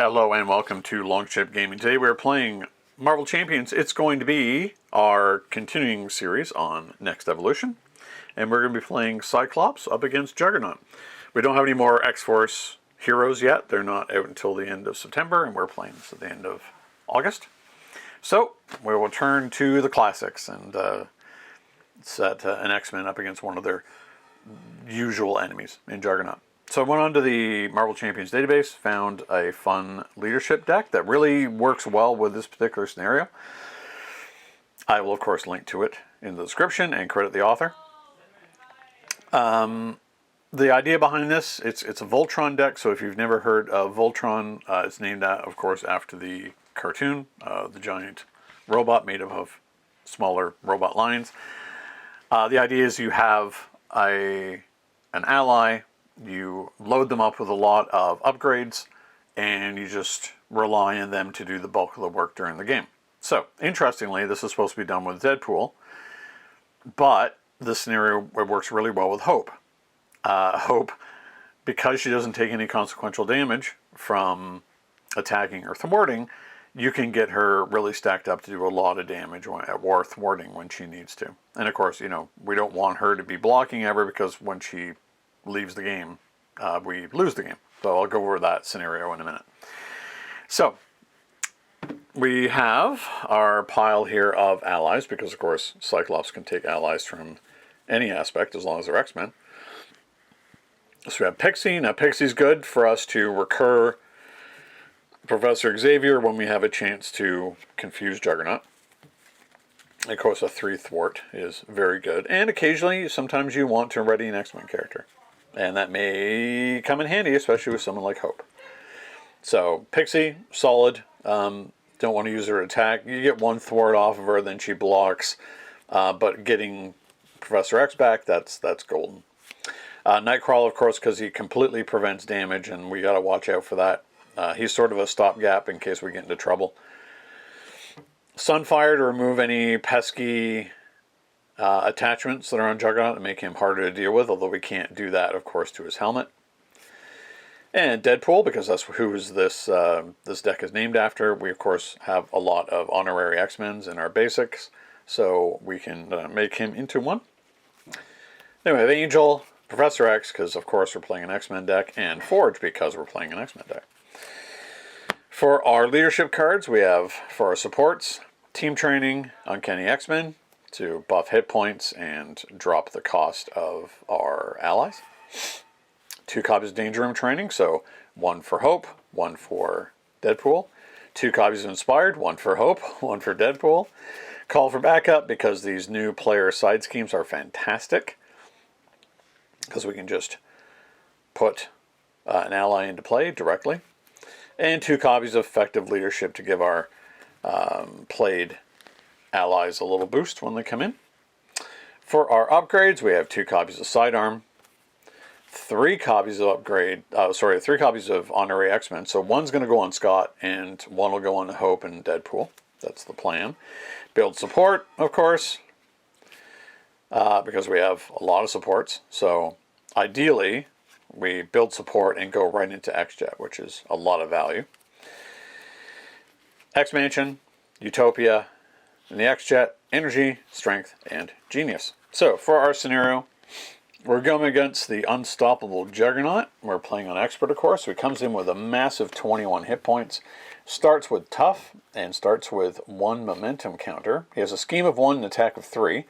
Hello and welcome to Longship Gaming. Today we're playing Marvel Champions. It's going to be our continuing series on Next Evolution. And we're going to be playing Cyclops up against Juggernaut. We don't have any more X-Force heroes yet. They're not out until the end of September, and we're playing this at the end of August. So we will turn to the classics and set an X-Men up against one of their usual enemies in Juggernaut. So I went onto the Marvel Champions database, found a fun leadership deck that really works well with this particular scenario. I will, of course, link to it in the description and credit the author. The idea behind this, it's a Voltron deck, so if you've never heard of Voltron, it's named, of course, after the cartoon, the giant robot made up of smaller robot lions. The idea is you have an ally. You load them up with a lot of upgrades, and you just rely on them to do the bulk of the work during the game. So, interestingly, this is supposed to be done with Deadpool, but this scenario works really well with Hope. Hope, because she doesn't take any consequential damage from attacking or thwarting, you can get her really stacked up to do a lot of damage or thwarting when she needs to. And of course, you know, we don't want her to be blocking ever, because when she leaves the game, we lose the game. So I'll go over that scenario in a minute. So we have our pile here of allies, because of course Cyclops can take allies from any aspect as long as they're X-Men. So we have Pixie. Now Pixie's good for us to recur Professor Xavier when we have a chance to confuse Juggernaut. Of course, a 3 thwart is very good. And occasionally, sometimes you want to ready an X-Men character. And that may come in handy, especially with someone like Hope. So, Pixie, solid. Don't want to use her attack. You get 1 thwart off of her, then she blocks. But getting Professor X back, that's golden. Nightcrawler, of course, because he completely prevents damage, and we got to watch out for that. He's sort of a stopgap in case we get into trouble. Sunfire to remove any pesky attachments that are on Juggernaut and make him harder to deal with, although we can't do that, of course, to his helmet. And Deadpool, because that's who this deck is named after. We, of course, have a lot of honorary X-Men's in our basics, so we can make him into one. Then we have Angel, Professor X, because, of course, we're playing an X-Men deck, and Forge, because we're playing an X-Men deck. For our leadership cards, we have, for our supports, Team Training, Uncanny X-Men, to buff hit points and drop the cost of our allies. 2 copies of Danger Room Training, so 1 for Hope, 1 for Deadpool. 2 copies of Inspired, 1 for Hope, 1 for Deadpool. Call for Backup, because these new player side schemes are fantastic, because we can just put an ally into play directly. And 2 copies of Effective Leadership to give our played allies a little boost when they come in. For our upgrades, we have 2 copies of Sidearm, 3 copies of 3 copies of Honorary X-Men. So 1's going to go on Scott, and 1 will go on Hope and Deadpool. That's the plan. Build support, of course, because we have a lot of supports. So ideally, we build support and go right into X-Jet, which is a lot of value. X-Mansion, Utopia, and the X-Jet, Energy, Strength, and Genius. So, for our scenario, we're going against the unstoppable Juggernaut. We're playing on Expert, of course, so he comes in with a massive 21 hit points. Starts with Tough, and starts with 1 momentum counter. He has a scheme of 1 and attack of 3.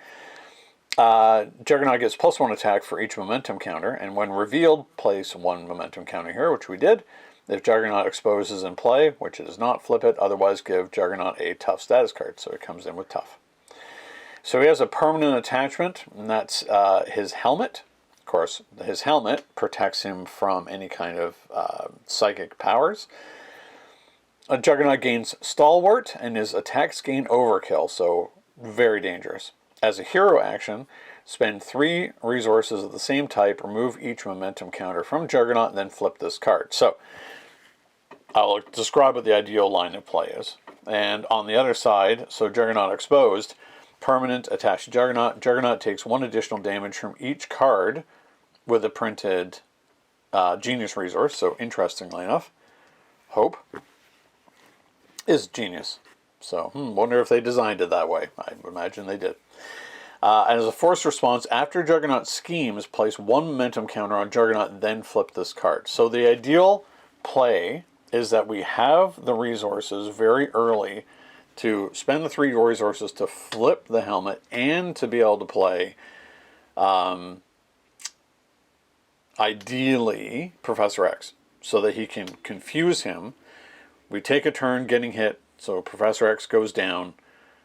Juggernaut gets +1 attack for each momentum counter, and when revealed, place 1 momentum counter here, which we did. If Juggernaut exposes in play, which it does not, flip it. Otherwise, give Juggernaut a Tough status card, so it comes in with Tough. So he has a permanent attachment, and that's his helmet. Of course, his helmet protects him from any kind of psychic powers. Juggernaut gains Stalwart, and his attacks gain Overkill, so very dangerous. As a hero action, spend 3 resources of the same type, remove each momentum counter from Juggernaut, and then flip this card. So, I'll describe what the ideal line of play is. And on the other side, so Juggernaut exposed, permanent attached to Juggernaut. Juggernaut takes 1 additional damage from each card with a printed Genius resource, so interestingly enough. Hope is genius. So, wonder if they designed it that way. I imagine they did. And as a forced response, after Juggernaut schemes, place 1 momentum counter on Juggernaut, then flip this card. So the ideal play is that we have the resources very early to spend the 3 resources to flip the helmet and to be able to play, ideally, Professor X, so that he can confuse him. We take a turn getting hit, so Professor X goes down,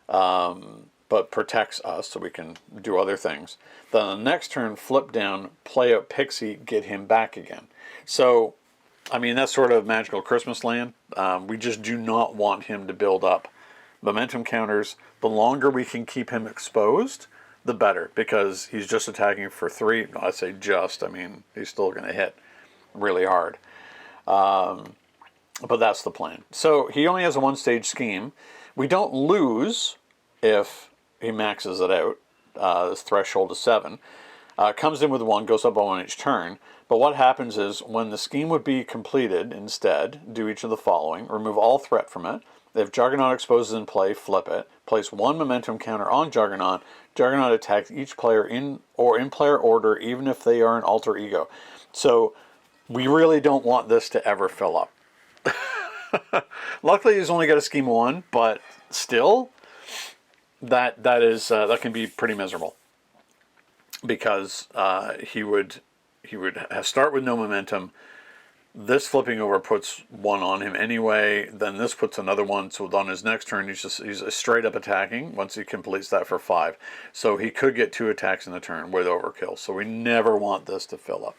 but protects us so we can do other things. Then on the next turn, flip down, play out Pixie, get him back again. So, I mean, that's sort of Magical Christmas Land. We just do not want him to build up momentum counters. The longer we can keep him exposed, the better, because he's just attacking for 3. I say just, I mean, he's still going to hit really hard. But that's the plan. So he only has a 1-stage scheme. We don't lose if he maxes it out. His threshold is 7. Comes in with 1, goes up by 1 each turn. But what happens is, when the scheme would be completed, instead, do each of the following. Remove all threat from it. If Juggernaut exposes in play, flip it. Place 1 momentum counter on Juggernaut. Juggernaut attacks each player in player order, even if they are an alter ego. So we really don't want this to ever fill up. Luckily, he's only got a scheme of 1, but still, that can be pretty miserable, because he would start with no momentum. This flipping over puts 1 on him anyway. Then this puts another 1. So on his next turn, he's straight up attacking once he completes that for 5. So he could get 2 attacks in the turn with overkill. So we never want this to fill up.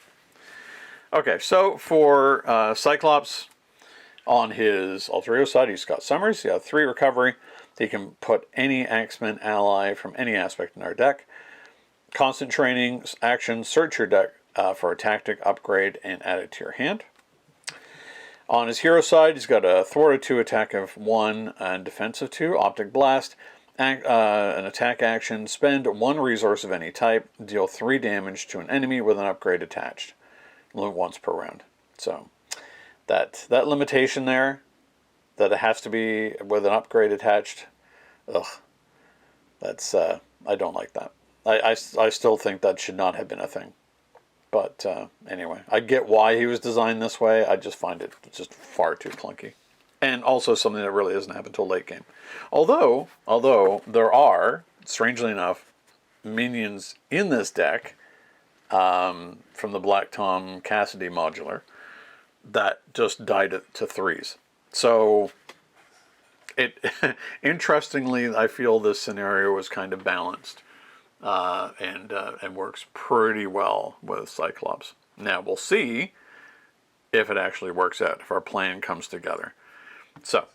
Okay, so for Cyclops, on his alter ego side, he's got Summers. He has 3 recovery. He can put any X-Men ally from any aspect in our deck. Constant training action, search your deck for a tactic upgrade and add it to your hand. On his hero side, he's got a thwarted 2, attack of 1, and defensive 2, optic blast, an attack action, spend 1 resource of any type, deal 3 damage to an enemy with an upgrade attached, once per round. So that limitation there, that it has to be with an upgrade attached, that's I don't like that. I still think that should not have been a thing. But anyway, I get why he was designed this way. I just find it just far too clunky. And also something that really doesn't happen until late game. Although there are, strangely enough, minions in this deck from the Black Tom Cassidy modular that just died to 3s. So, interestingly, I feel this scenario is kind of balanced. And works pretty well with Cyclops. Now, we'll see if it actually works out, if our plan comes together. So,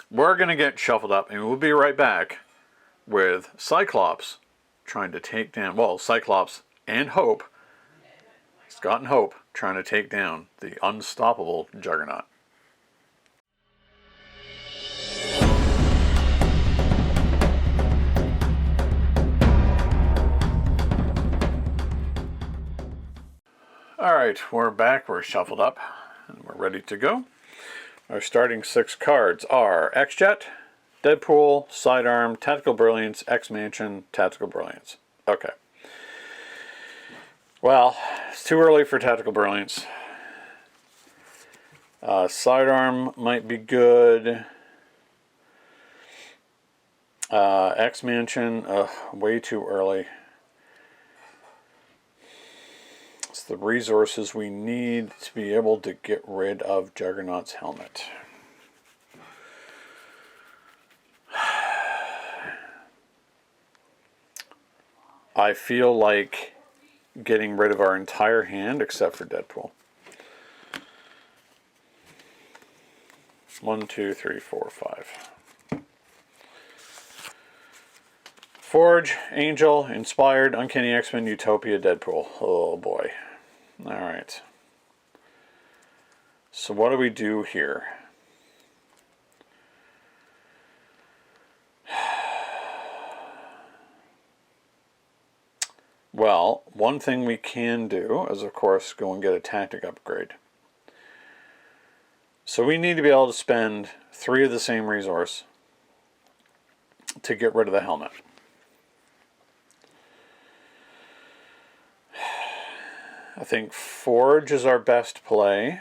we're going to get shuffled up, and we'll be right back with Cyclops trying to take down, well, Cyclops and Hope, Scott and Hope, trying to take down the unstoppable Juggernaut. Alright, we're back, we're shuffled up, and we're ready to go. Our starting 6 cards are X-Jet, Deadpool, Sidearm, Tactical Brilliance, X-Mansion, Tactical Brilliance. Okay. Well, it's too early for Tactical Brilliance. Sidearm might be good. X-Mansion, way too early. It's the resources we need to be able to get rid of Juggernaut's helmet. I feel like getting rid of our entire hand except for Deadpool. 1, 2, 3, 4, 5. Forge, Angel, Inspired, Uncanny X-Men, Utopia, Deadpool. Oh boy. Alright. So what do we do here? Well, one thing we can do is, of course, go and get a tactic upgrade. So we need to be able to spend 3 of the same resource to get rid of the helmet. I think Forge is our best play.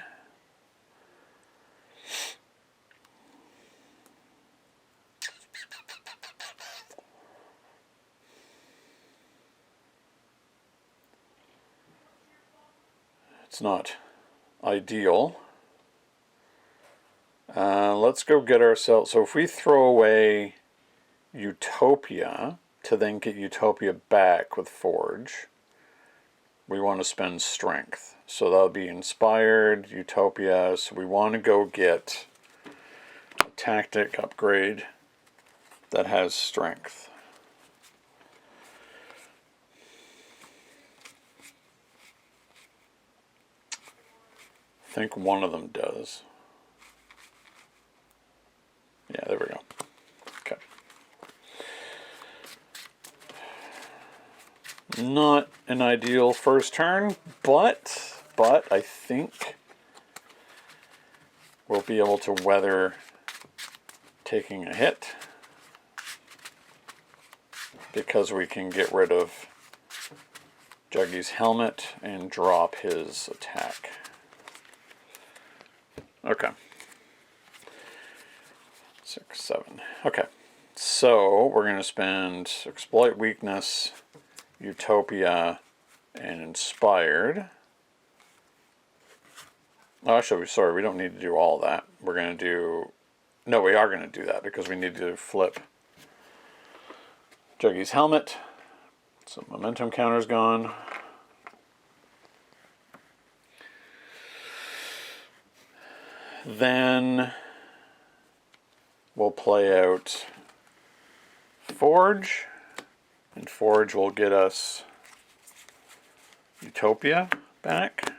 It's not ideal. Let's go get ourselves... So if we throw away Utopia to then get Utopia back with Forge, we want to spend Strength. So that'll be Inspired, Utopia. So we want to go get a tactic upgrade that has Strength. I think one of them does. Yeah, there we go. Okay. Not an ideal first turn, but I think we'll be able to weather taking a hit because we can get rid of Juggy's helmet and drop his attack. Okay. 6, 7. Okay. So we're going to spend Exploit Weakness, Utopia, and Inspired. Oh, actually, sorry, we don't need to do all that. We're going to do... No, we are going to do that because we need to flip Juggy's helmet. So momentum counter's gone. Then we'll play out Forge, and Forge will get us Utopia back.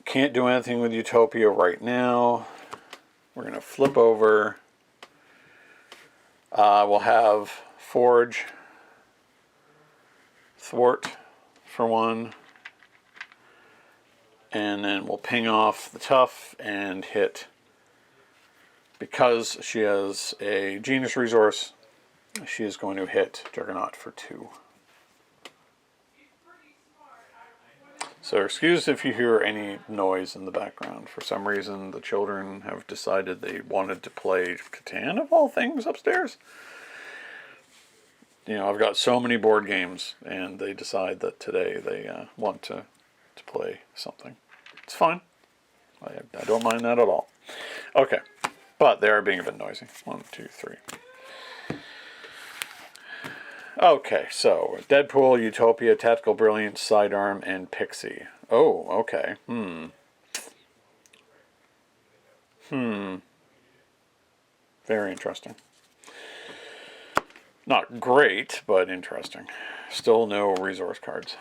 Can't do anything with Utopia right now. We're going to flip over. We'll have Forge, Thwart for 1. And then we'll ping off the Tough and hit. Because she has a Genius resource, she is going to hit Juggernaut for 2. So excuse if you hear any noise in the background. For some reason, the children have decided they wanted to play Catan, of all things, upstairs. You know, I've got so many board games, and they decide that today they want to play something. It's fine. I don't mind that at all. Okay, but they are being a bit noisy. 1, 2, 3. Okay, so Deadpool, Utopia, Tactical Brilliance, Sidearm, and Pixie. Oh, okay. Very interesting. Not great, but interesting. Still no resource cards.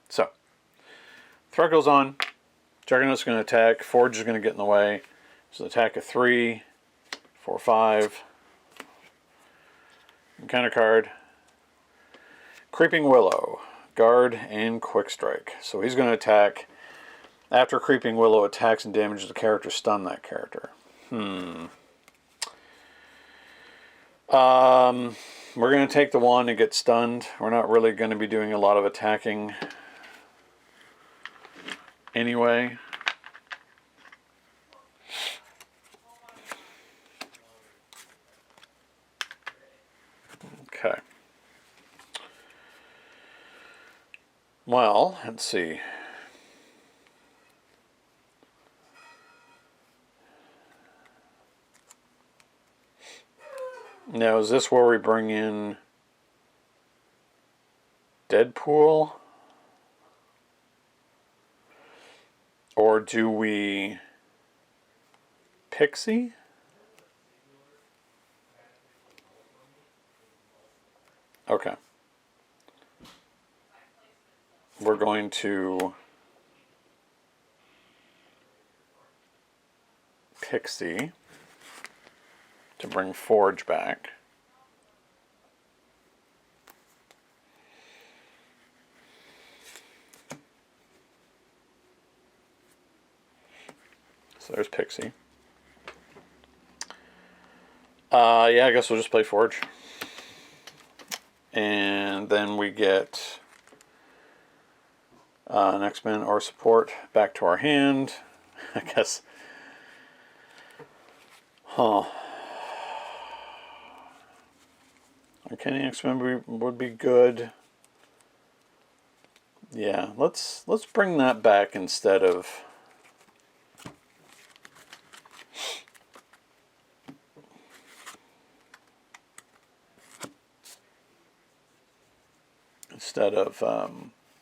So, threat goes on. Juggernaut's going to attack. Forge is going to get in the way. So attack of 3, 4, 5. Encounter card. Creeping Willow. Guard and Quick Strike. So he's going to attack. After Creeping Willow attacks and damages the character, stun that character. We're going to take the 1 and get stunned. We're not really going to be doing a lot of attacking anyway. Okay. Well, let's see. Now, is this where we bring in Deadpool? Or do we Pixie? Okay. We're going to Pixie to bring Forge back. So there's Pixie. Yeah, I guess we'll just play Forge. And then we get an X-Men or support back to our hand. I guess. Huh. Uncanny X-Men would be good. Yeah, let's bring that back instead of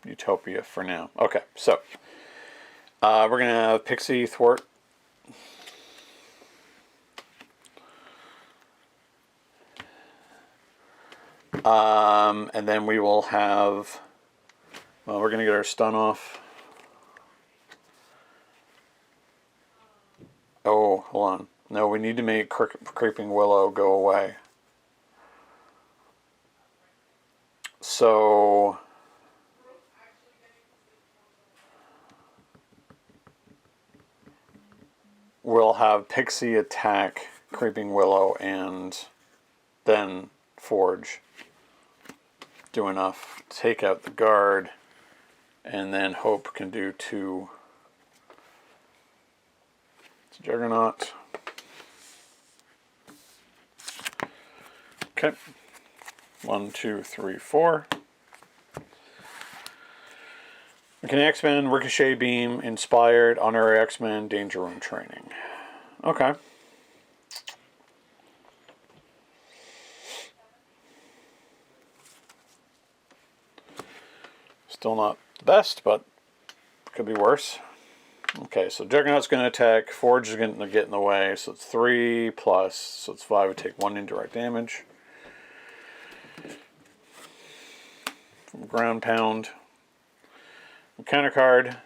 Utopia for now. Okay, so we're gonna have Pixie thwart. And then we will have. Well, we're gonna get our stun off. Oh, hold on. No, we need to make Creeping Willow go away. So we'll have Pixie attack Creeping Willow and then Forge. Do enough to take out the guard, and then Hope can do 2. It's Juggernaut. Okay. 1, 2, 3, 4. Okay, X-Men, Ricochet Beam, Inspired, Honorary X-Men, Danger Room Training. Okay. Still not the best, but could be worse. Okay, so Juggernaut's going to attack. Forge is going to get in the way, so it's 3 plus, so it's 5. Would take 1 indirect damage. From Ground Pound. Counter card.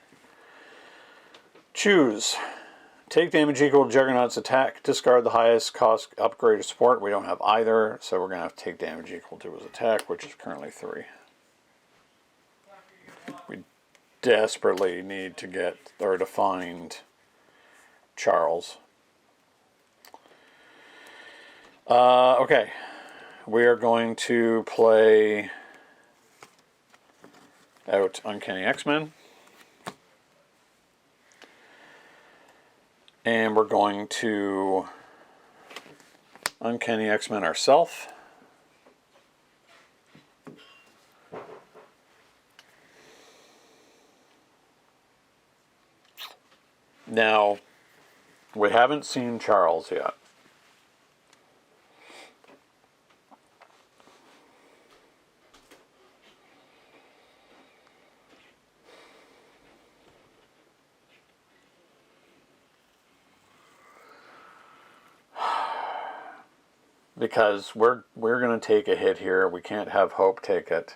Choose. Take damage equal to Juggernaut's attack. Discard the highest cost upgrade or support. We don't have either, so we're going to have to take damage equal to his attack, which is currently 3. We desperately need to get or to find Charles. Okay, we are going to play out Uncanny X-Men, and we're going to Uncanny X-Men ourselves. Now, we haven't seen Charles yet. Because we're going to take a hit here. We can't have Hope take it.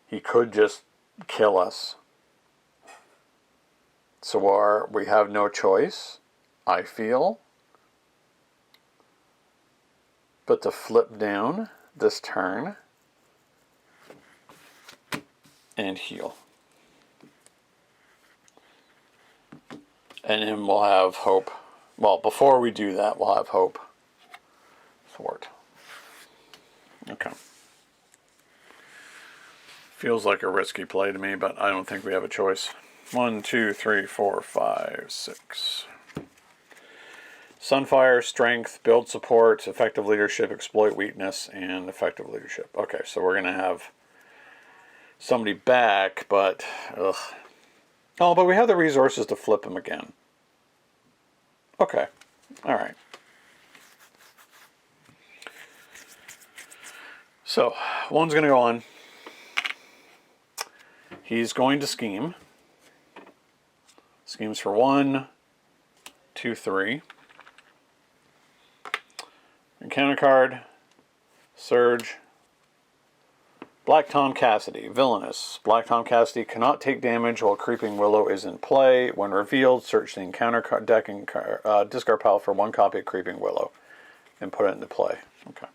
He could just kill us. So we have no choice, I feel, but to flip down this turn and heal. And then we'll have Hope. Well, before we do that, we'll have Hope thwart. Okay. Feels like a risky play to me, but I don't think we have a choice. 1, 2, 3, 4, 5, 6. Sunfire, Strength, Build Support, Effective Leadership, Exploit Weakness, and Effective Leadership. Okay, so we're going to have somebody back, but... Ugh. Oh, but we have the resources to flip him again. Okay. Alright. So, one's going to go on. He's going to scheme. Schemes for 1, 2, 3. Encounter card. Surge. Black Tom Cassidy. Villainous. Black Tom Cassidy cannot take damage while Creeping Willow is in play. When revealed, search the encounter card deck and discard pile for 1 copy of Creeping Willow and put it into play. Okay.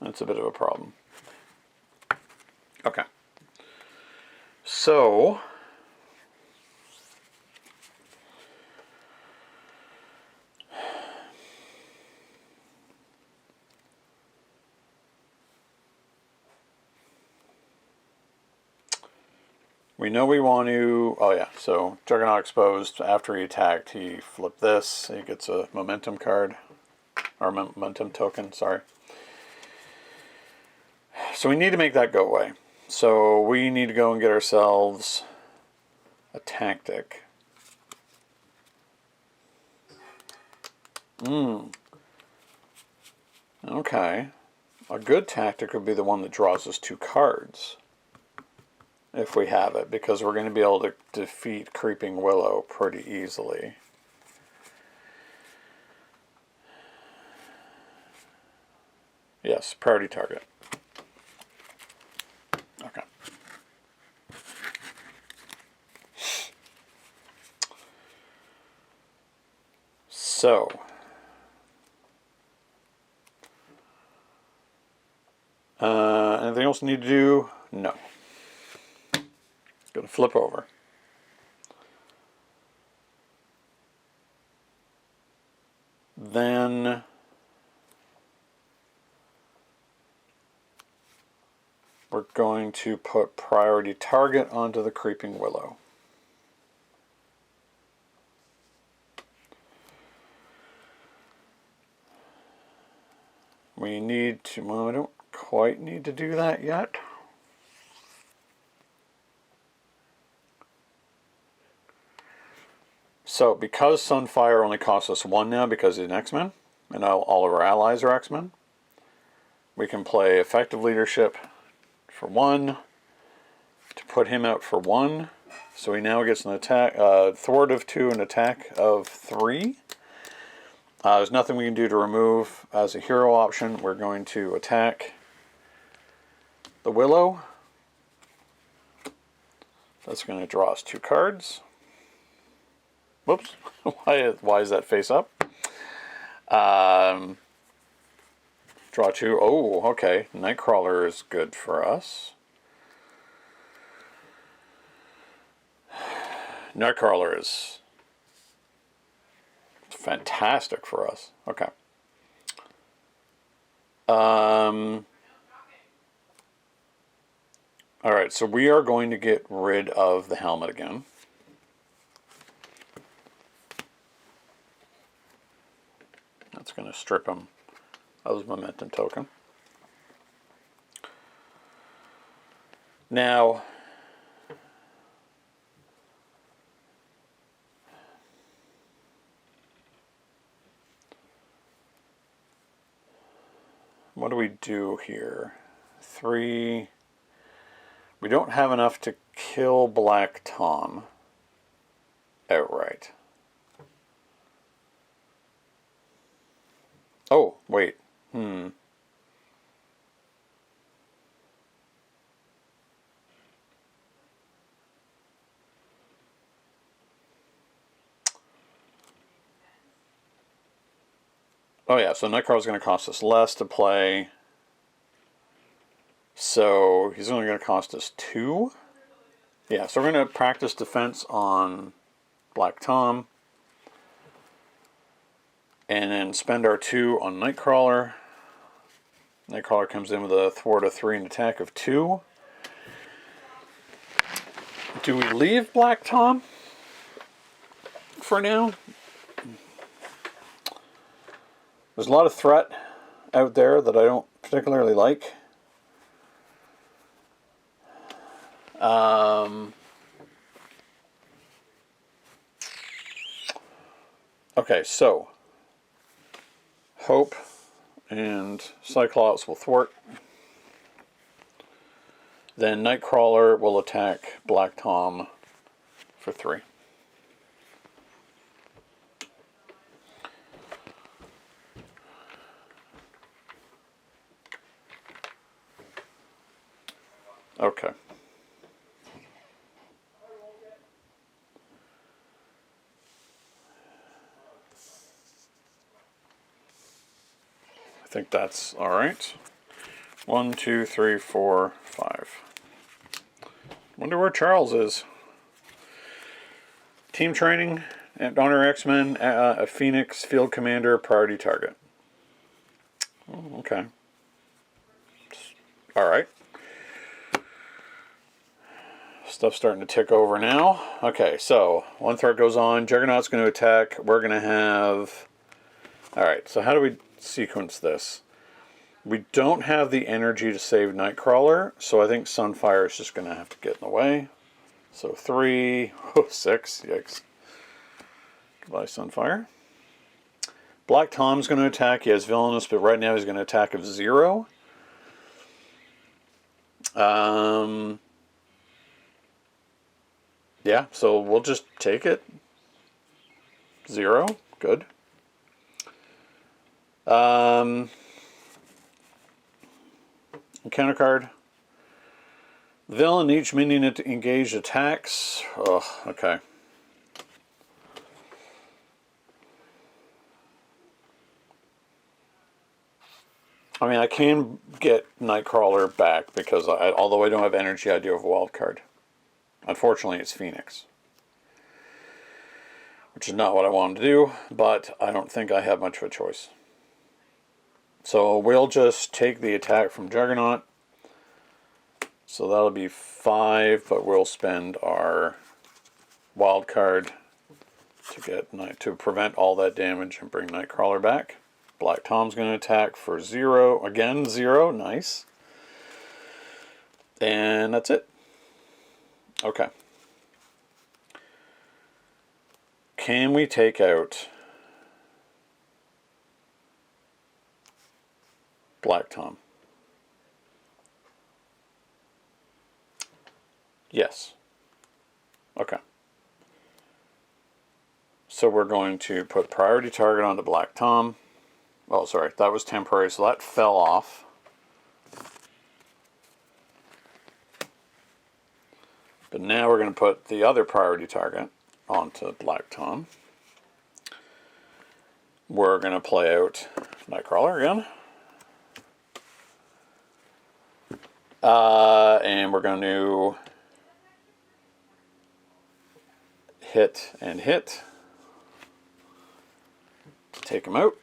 That's a bit of a problem. Okay. So we know we want to, oh yeah, so Juggernaut exposed. After he attacked, he flipped this. He gets a momentum card, or momentum token, sorry. So we need to make that go away. So we need to go and get ourselves a tactic. Okay. A good tactic would be the one that draws us 2 cards. If we have it, because we're going to be able to defeat Creeping Willow pretty easily. Yes, priority target. Okay. So, anything else we need to do? No. Going to flip over. Then we're going to put priority target onto the Creeping Willow. We need to, well, we don't quite need to do that yet. So, because Sunfire only costs us 1 now because he's an X-Men, and all of our allies are X-Men, we can play Effective Leadership for 1 to put him out for 1. So he now gets an attack, thwart of 2, an attack of 3. There's nothing we can do to remove as a hero option. We're going to attack the Willow. That's going to draw us 2 cards. Whoops. Why is that face up? Draw 2. Oh, okay. Nightcrawler is good for us. Nightcrawler is fantastic for us. Okay. Alright, so we are going to get rid of the helmet again. That's going to strip him of his momentum token. Now, what do we do here? 3. We don't have enough to kill Black Tom outright. Oh, wait. Oh yeah, so Nightcrawler is going to cost us less to play. So he's only going to cost us 2. Yeah, so we're going to practice defense on Black Tom. And then spend our 2 on Nightcrawler. Nightcrawler comes in with a thwart of 3 and attack of 2. Do we leave Black Tom for now? There's a lot of threat out there that I don't particularly like. Okay, so Hope and Cyclops will thwart. Then Nightcrawler will attack Black Tom for 3. Okay. I think that's all right. 1, 2, 3, 4, 5. Wonder where Charles is. Team training, Honor X-Men, a Phoenix, Field Commander, priority target. Oh, okay. Alright. Stuff's starting to tick over now. Okay, so one threat goes on. Juggernaut's going to attack. We're going to have... Alright, so how do we sequence this? We don't have the energy to save Nightcrawler, so I think Sunfire is just going to have to get in the way. So 3, 6, yikes. Goodbye, Sunfire. Black Tom's going to attack. He has Villainous, but right now he's going to attack of 0. Yeah, so we'll just take it. 0, good. Encounter card. Villain, each minion engaged attacks. Oh, okay. I mean, I can get Nightcrawler back because although I don't have energy, I do have a wild card. Unfortunately, it's Phoenix, which is not what I wanted to do, but I don't think I have much of a choice. So we'll just take the attack from Juggernaut. So that'll be 5, but we'll spend our wild card to prevent all that damage and bring Nightcrawler back. Black Tom's going to attack for 0. Again, 0. Nice. And that's it. Okay. Can we take out Black Tom? Yes. Okay. So we're going to put priority target onto Black Tom. Oh, sorry, that was temporary, so that fell off. But now we're going to put the other priority target onto Black Tom. We're going to play out Nightcrawler again. And we're going to hit and hit. Take him out.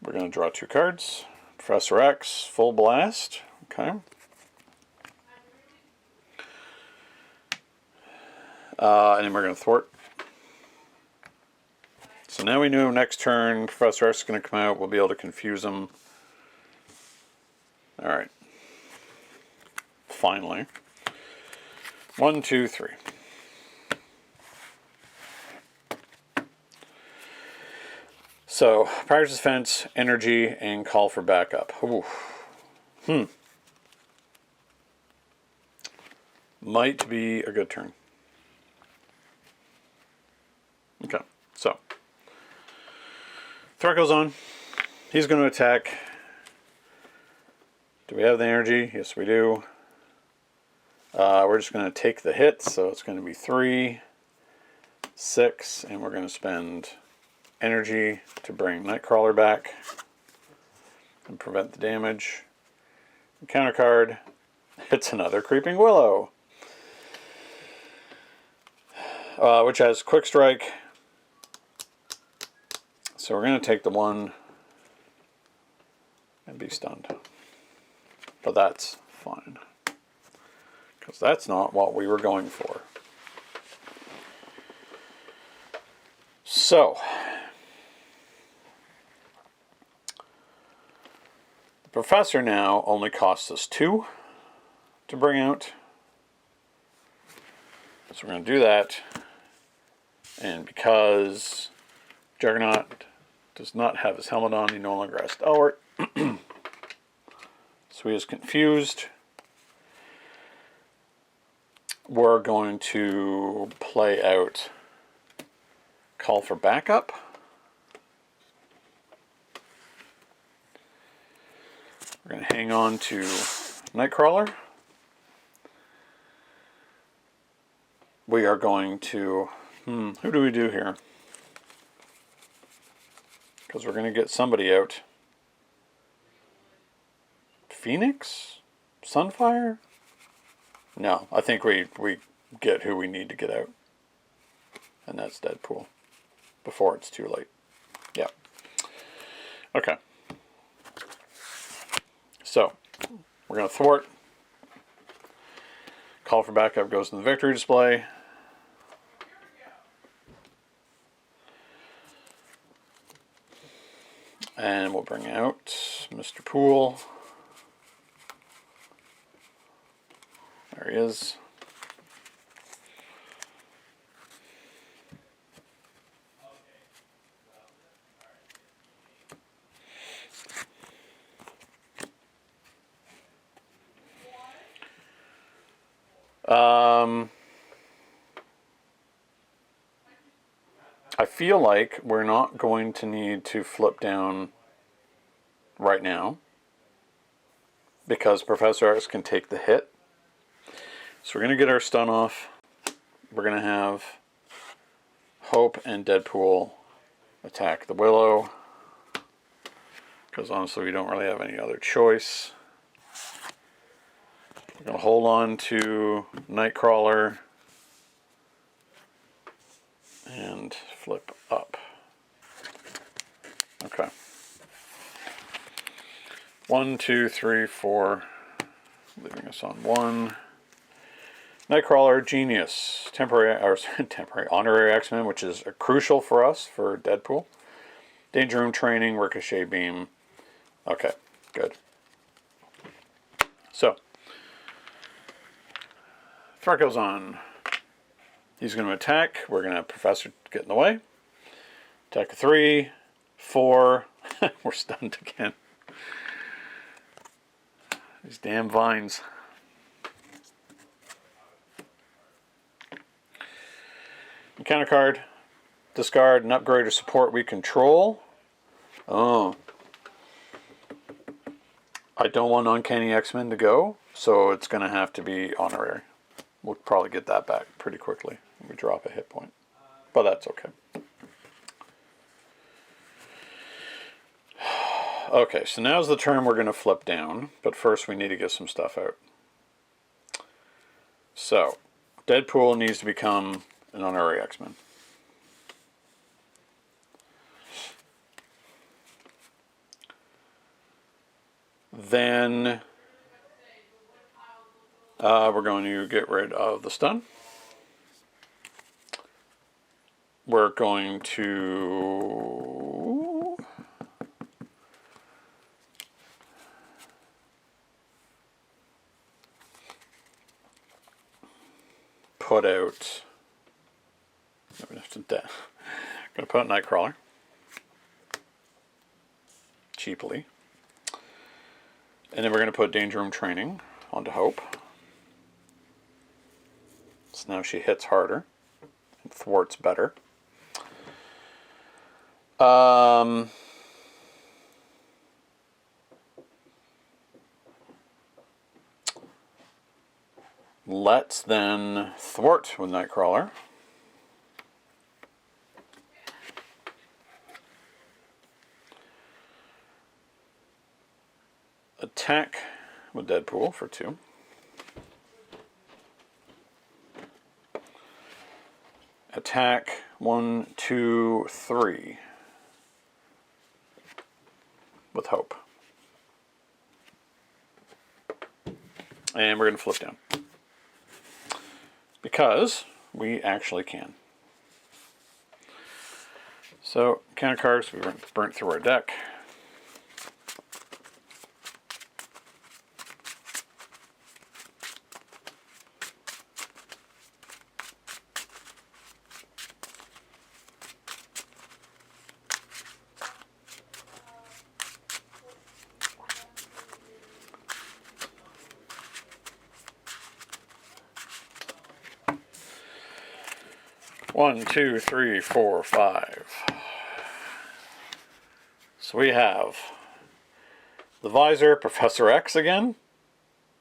We're going to draw 2 cards. Professor X, full blast. Okay. And then we're going to thwart. So now we know next turn Professor X is going to come out. We'll be able to confuse him. Alright. Finally. 1, 2, 3. So, prior defense, energy, and call for backup. Ooh. Might be a good turn. Okay, so. Threat goes on. He's going to attack. Do we have the energy? Yes, we do. We're just going to take the hit, so it's going to be 3, 6, and we're going to spend energy to bring Nightcrawler back and prevent the damage. Counter card. It's another Creeping Willow, which has Quick Strike. So we're going to take the 1 and be stunned. But that's fine, because that's not what we were going for. So, the Professor now only costs us 2 to bring out. So we're going to do that. And because Juggernaut does not have his helmet on, he no longer has Stalwart. So he is confused. We're going to play out Call for Backup. We're going to hang on to Nightcrawler. We are going to... who do we do here? Because we're going to get somebody out. Phoenix? Sunfire? No, I think we get who we need to get out. And that's Deadpool. Before it's too late. Yeah. Okay. So, we're going to thwart. Call for backup goes in the victory display. And we'll bring out Mr. Pool. There he is. I feel like we're not going to need to flip down right now because Professor X can take the hit. So we're going to get our stun off. We're going to have Hope and Deadpool attack the Willow because honestly we don't really have any other choice. We're going to hold on to Nightcrawler and flip up. Okay. 1, 2, 3, 4. Leaving us on 1. Nightcrawler, Genius, temporary honorary X-Men, which is crucial for us for Deadpool. Danger Room Training, Ricochet Beam. Okay, good. So, threat goes on. He's going to attack. We're going to have Professor get in the way. Attack 3, 4. We're stunned again. These damn vines. Encounter card. Discard and upgrade or support we control. Oh. I don't want Uncanny X-Men to go, so it's going to have to be honorary. We'll probably get that back pretty quickly when we drop a hit point. But that's okay. Okay, so now's the turn we're going to flip down. But first we need to get some stuff out. So, Deadpool needs to become an honorary X-Men. Then we're going to get rid of the stun. We're going to put out. I'm going to put out Nightcrawler cheaply. And then we're going to put Danger Room Training onto Hope. So now she hits harder and thwarts better. Let's then thwart with Nightcrawler. Attack with Deadpool for 2. Attack 1, 2, 3 with Hope. And we're going to flip down. Because we actually can. So, counter cards, we burnt through our deck. One, two, three, four, 5. So we have the visor, Professor X again.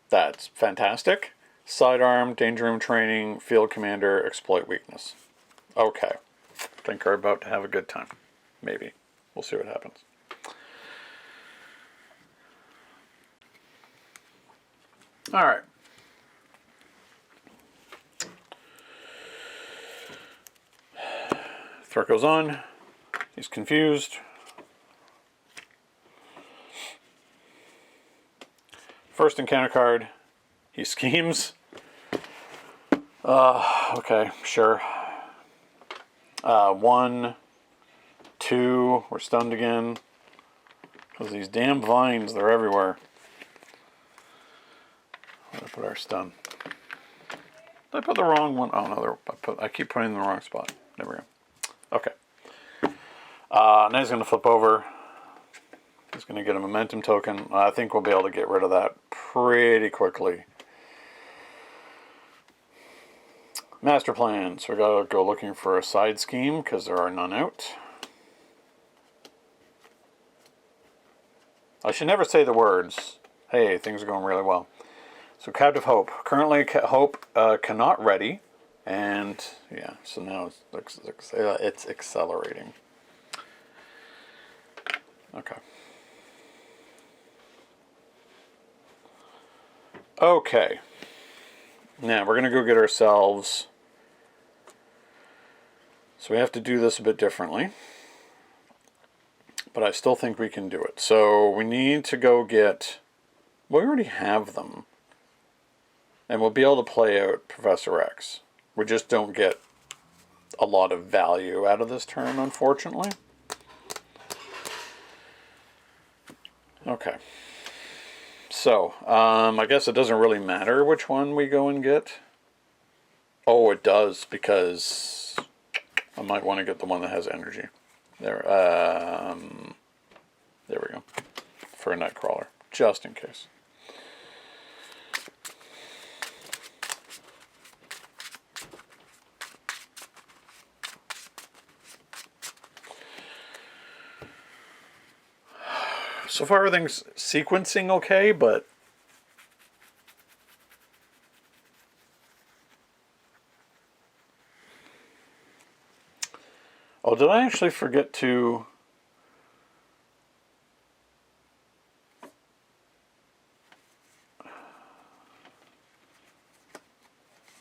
That's fantastic. Sidearm, Danger Room Training, Field Commander, Exploit Weakness. Okay. I think we're about to have a good time. Maybe. We'll see what happens. All right. Threat goes on. He's confused. First encounter card. He schemes. Okay, sure. 1, 2. We're stunned again. Because these damn vines, they're everywhere. Where did I put our stun? Did I put the wrong one? Oh no, I keep putting it in the wrong spot. There we go. Okay. Now he's going to flip over. He's going to get a momentum token. I think we'll be able to get rid of that pretty quickly. Master plan. So we got to go looking for a side scheme because there are none out. I should never say the words, hey, things are going really well. So Captive Hope. Currently Hope cannot ready. And yeah, so now it's accelerating. Okay. Okay. Now we're going to go get ourselves. So we have to do this a bit differently. But I still think we can do it. So we need to go get. Well, we already have them. And we'll be able to play out Professor X. We just don't get a lot of value out of this turn, unfortunately. Okay. So, I guess it doesn't really matter which one we go and get. Oh, it does, because I might want to get the one that has energy. There we go. For a Nightcrawler, just in case. So far everything's sequencing okay, but oh, did I actually forget to I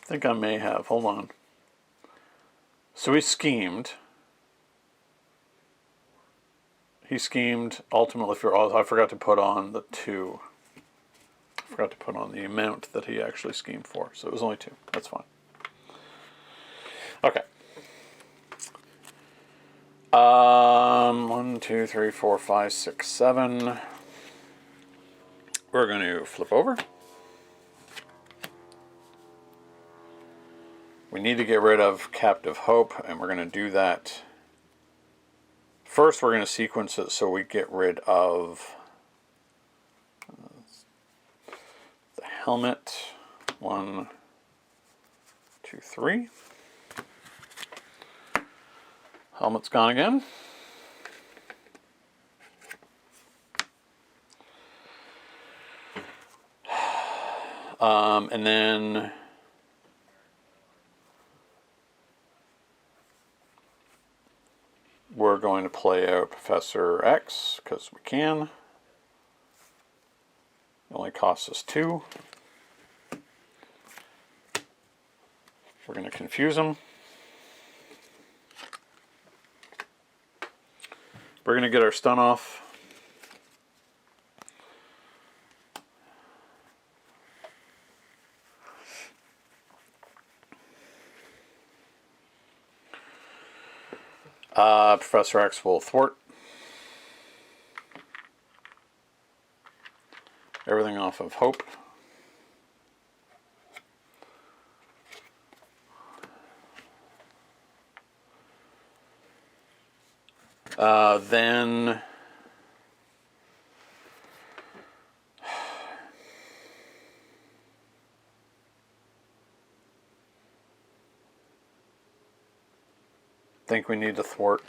think I may have. Hold on. So he schemed. He schemed ultimately for all. I forgot to put on the 2. I forgot to put on the amount that he actually schemed for. So it was only 2. That's fine. Okay. 1, 2, 3, 4, 5, 6, 7. We're going to flip over. We need to get rid of Captive Hope, and we're going to do that. First, we're going to sequence it so we get rid of the helmet. 1, 2, 3. Helmet's gone again. And then we're going to play out Professor X because we can. It only costs us 2. We're going to confuse him. We're going to get our stun off. Professor X will thwart. Everything off of Hope. Then I think we need to thwart.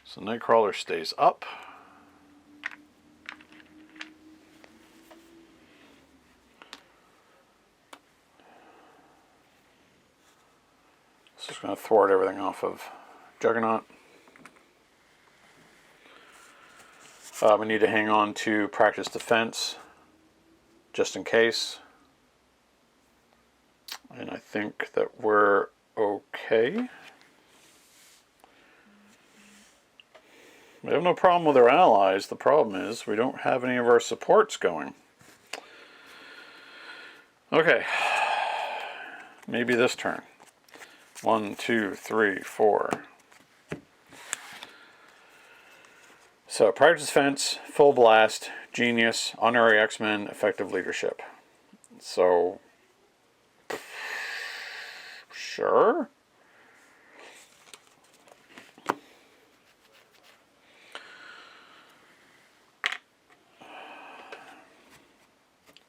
So Nightcrawler stays up. Just going to thwart everything off of Juggernaut. We need to hang on to practice defense, just in case. And I think that we're okay. We have no problem with our allies. The problem is we don't have any of our supports going. Okay. Maybe this turn. 1, 2, 3, 4. So, practice defense, full blast, genius, honorary X-Men, effective leadership. So, sure.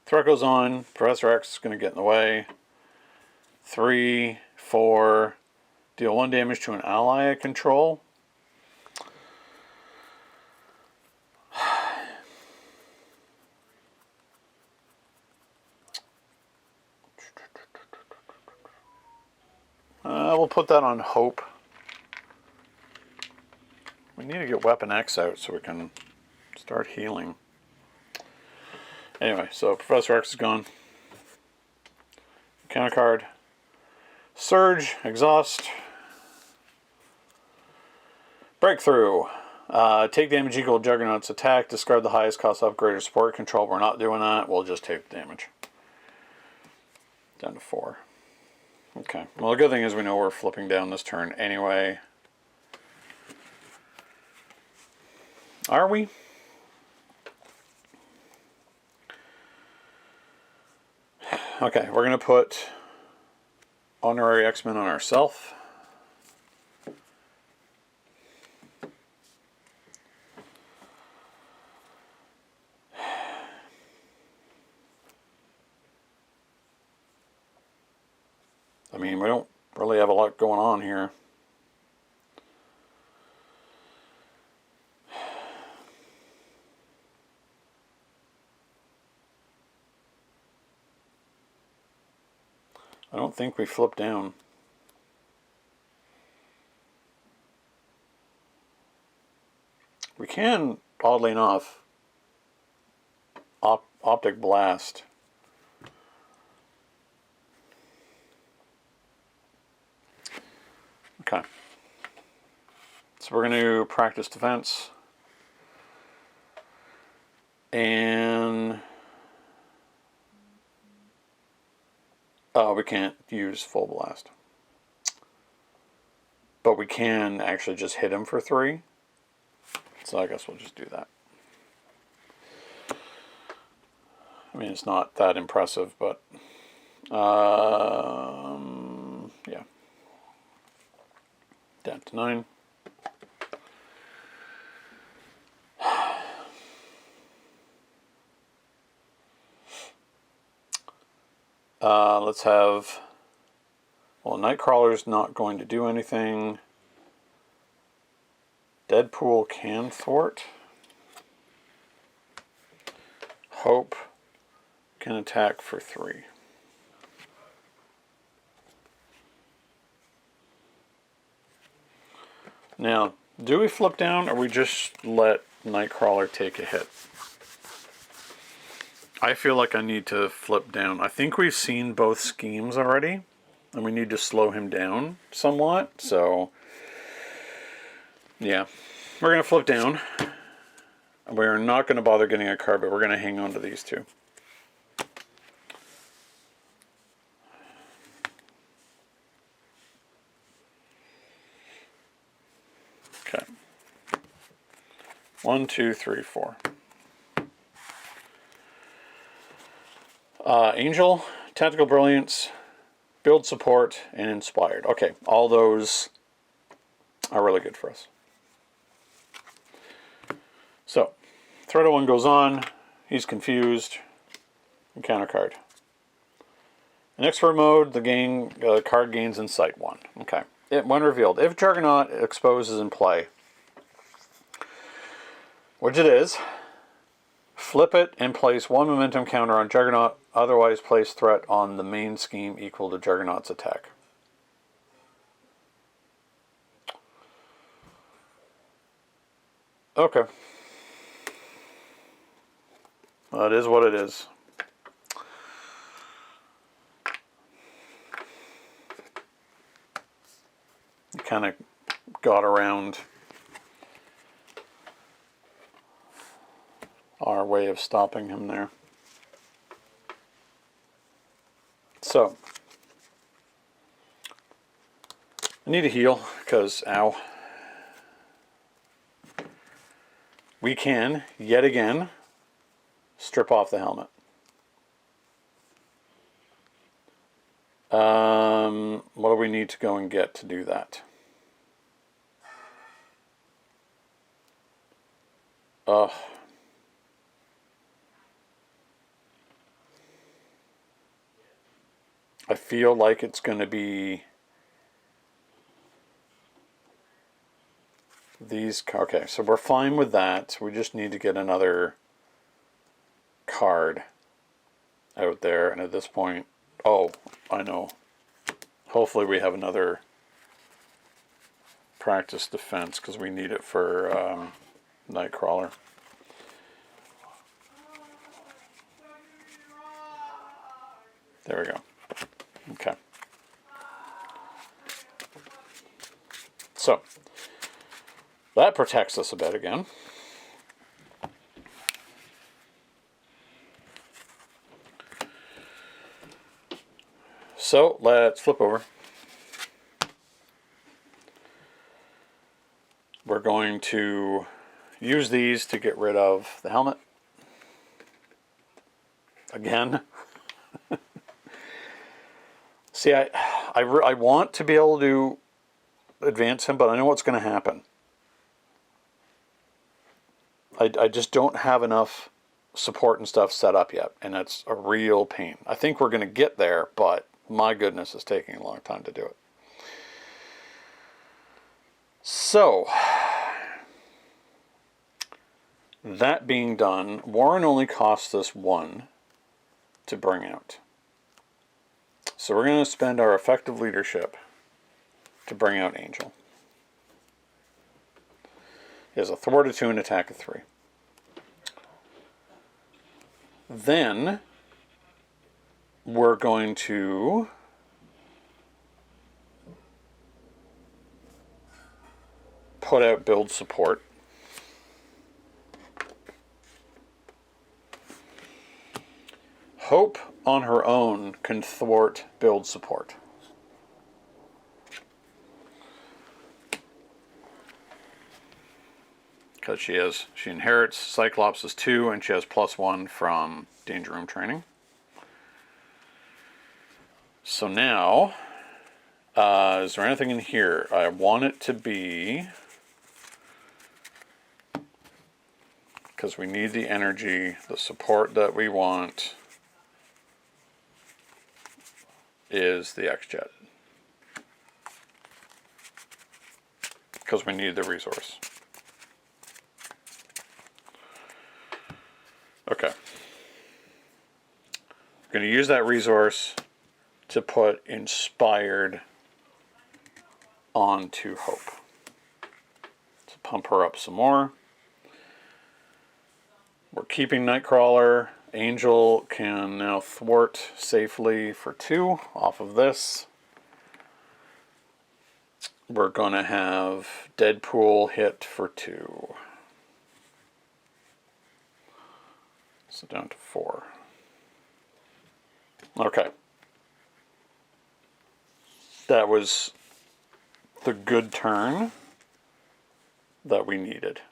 Threat goes on. Professor X is going to get in the way. 3, 4. Deal 1 damage to an ally I control. We'll put that on hope. We need to get Weapon X out so we can start healing. Anyway, so Professor X is gone. Counter card. Surge, Exhaust. Breakthrough. Take damage equal to Juggernaut's attack. Discard the highest cost upgrade or support control. We're not doing that. We'll just take the damage. Down to 4. Okay. Well, the good thing is we know we're flipping down this turn anyway. Are we? Okay, we're going to put honorary X-Men on ourselves. I mean, we don't really have a lot going on here. I don't think we flip down. We can, oddly enough, optic blast. Okay. So we're going to practice defense. And oh, we can't use full blast. But we can actually just hit him for 3. So I guess we'll just do that. I mean, it's not that impressive, but yeah. Down to 9. Let's have, well, Nightcrawler's not going to do anything. Deadpool can thwart. Hope can attack for 3. Now, do we flip down or we just let Nightcrawler take a hit? I feel like I need to flip down. I think we've seen both schemes already, and we need to slow him down somewhat. So, yeah, we're going to flip down. We're not going to bother getting a card, but we're going to hang on to these 2. Okay. 1, 2, 3, 4. Angel, Tactical Brilliance, Build Support, and Inspired. Okay, all those are really good for us. So, Threat of 1 goes on. He's confused. And counter card. In expert mode, the card gains Insight 1. Okay. When revealed, if Juggernaut exposes in play, which it is, flip it and place 1 momentum counter on Juggernaut. Otherwise, place threat on the main scheme equal to Juggernaut's attack. Okay. Well, it is what it is. You kind of got around our way of stopping him there. So, I need to heal because, ow. We can, yet again, strip off the helmet. What do we need to go and get to do that? I feel like it's going to be these. Okay, so we're fine with that. We just need to get another card out there. And at this point, oh, I know. Hopefully we have another practice defense because we need it for Nightcrawler. There we go. Okay. So, that protects us a bit again. So, let's flip over. We're going to use these to get rid of the helmet. Again. See, I want to be able to advance him, but I know what's going to happen. I just don't have enough support and stuff set up yet, and that's a real pain. I think we're going to get there, but my goodness, it's taking a long time to do it. So, that being done, Warren only costs us 1 to bring out. So we're going to spend our effective leadership to bring out Angel. He has a thwart of 2 and attack of 3. Then we're going to put out build support. Hope on her own can thwart build support. Because she inherits Cyclops' 2 and she has +1 from Danger Room training. So now, is there anything in here? I want it to be, because we need the energy, the support that we want is the X-Jet. Because we need the resource. Okay. We're going to use that resource to put Inspired onto Hope. To pump her up some more. We're keeping Nightcrawler. Angel can now thwart safely for 2 off of this. We're going to have Deadpool hit for 2. So down to 4. Okay. That was the good turn that we needed.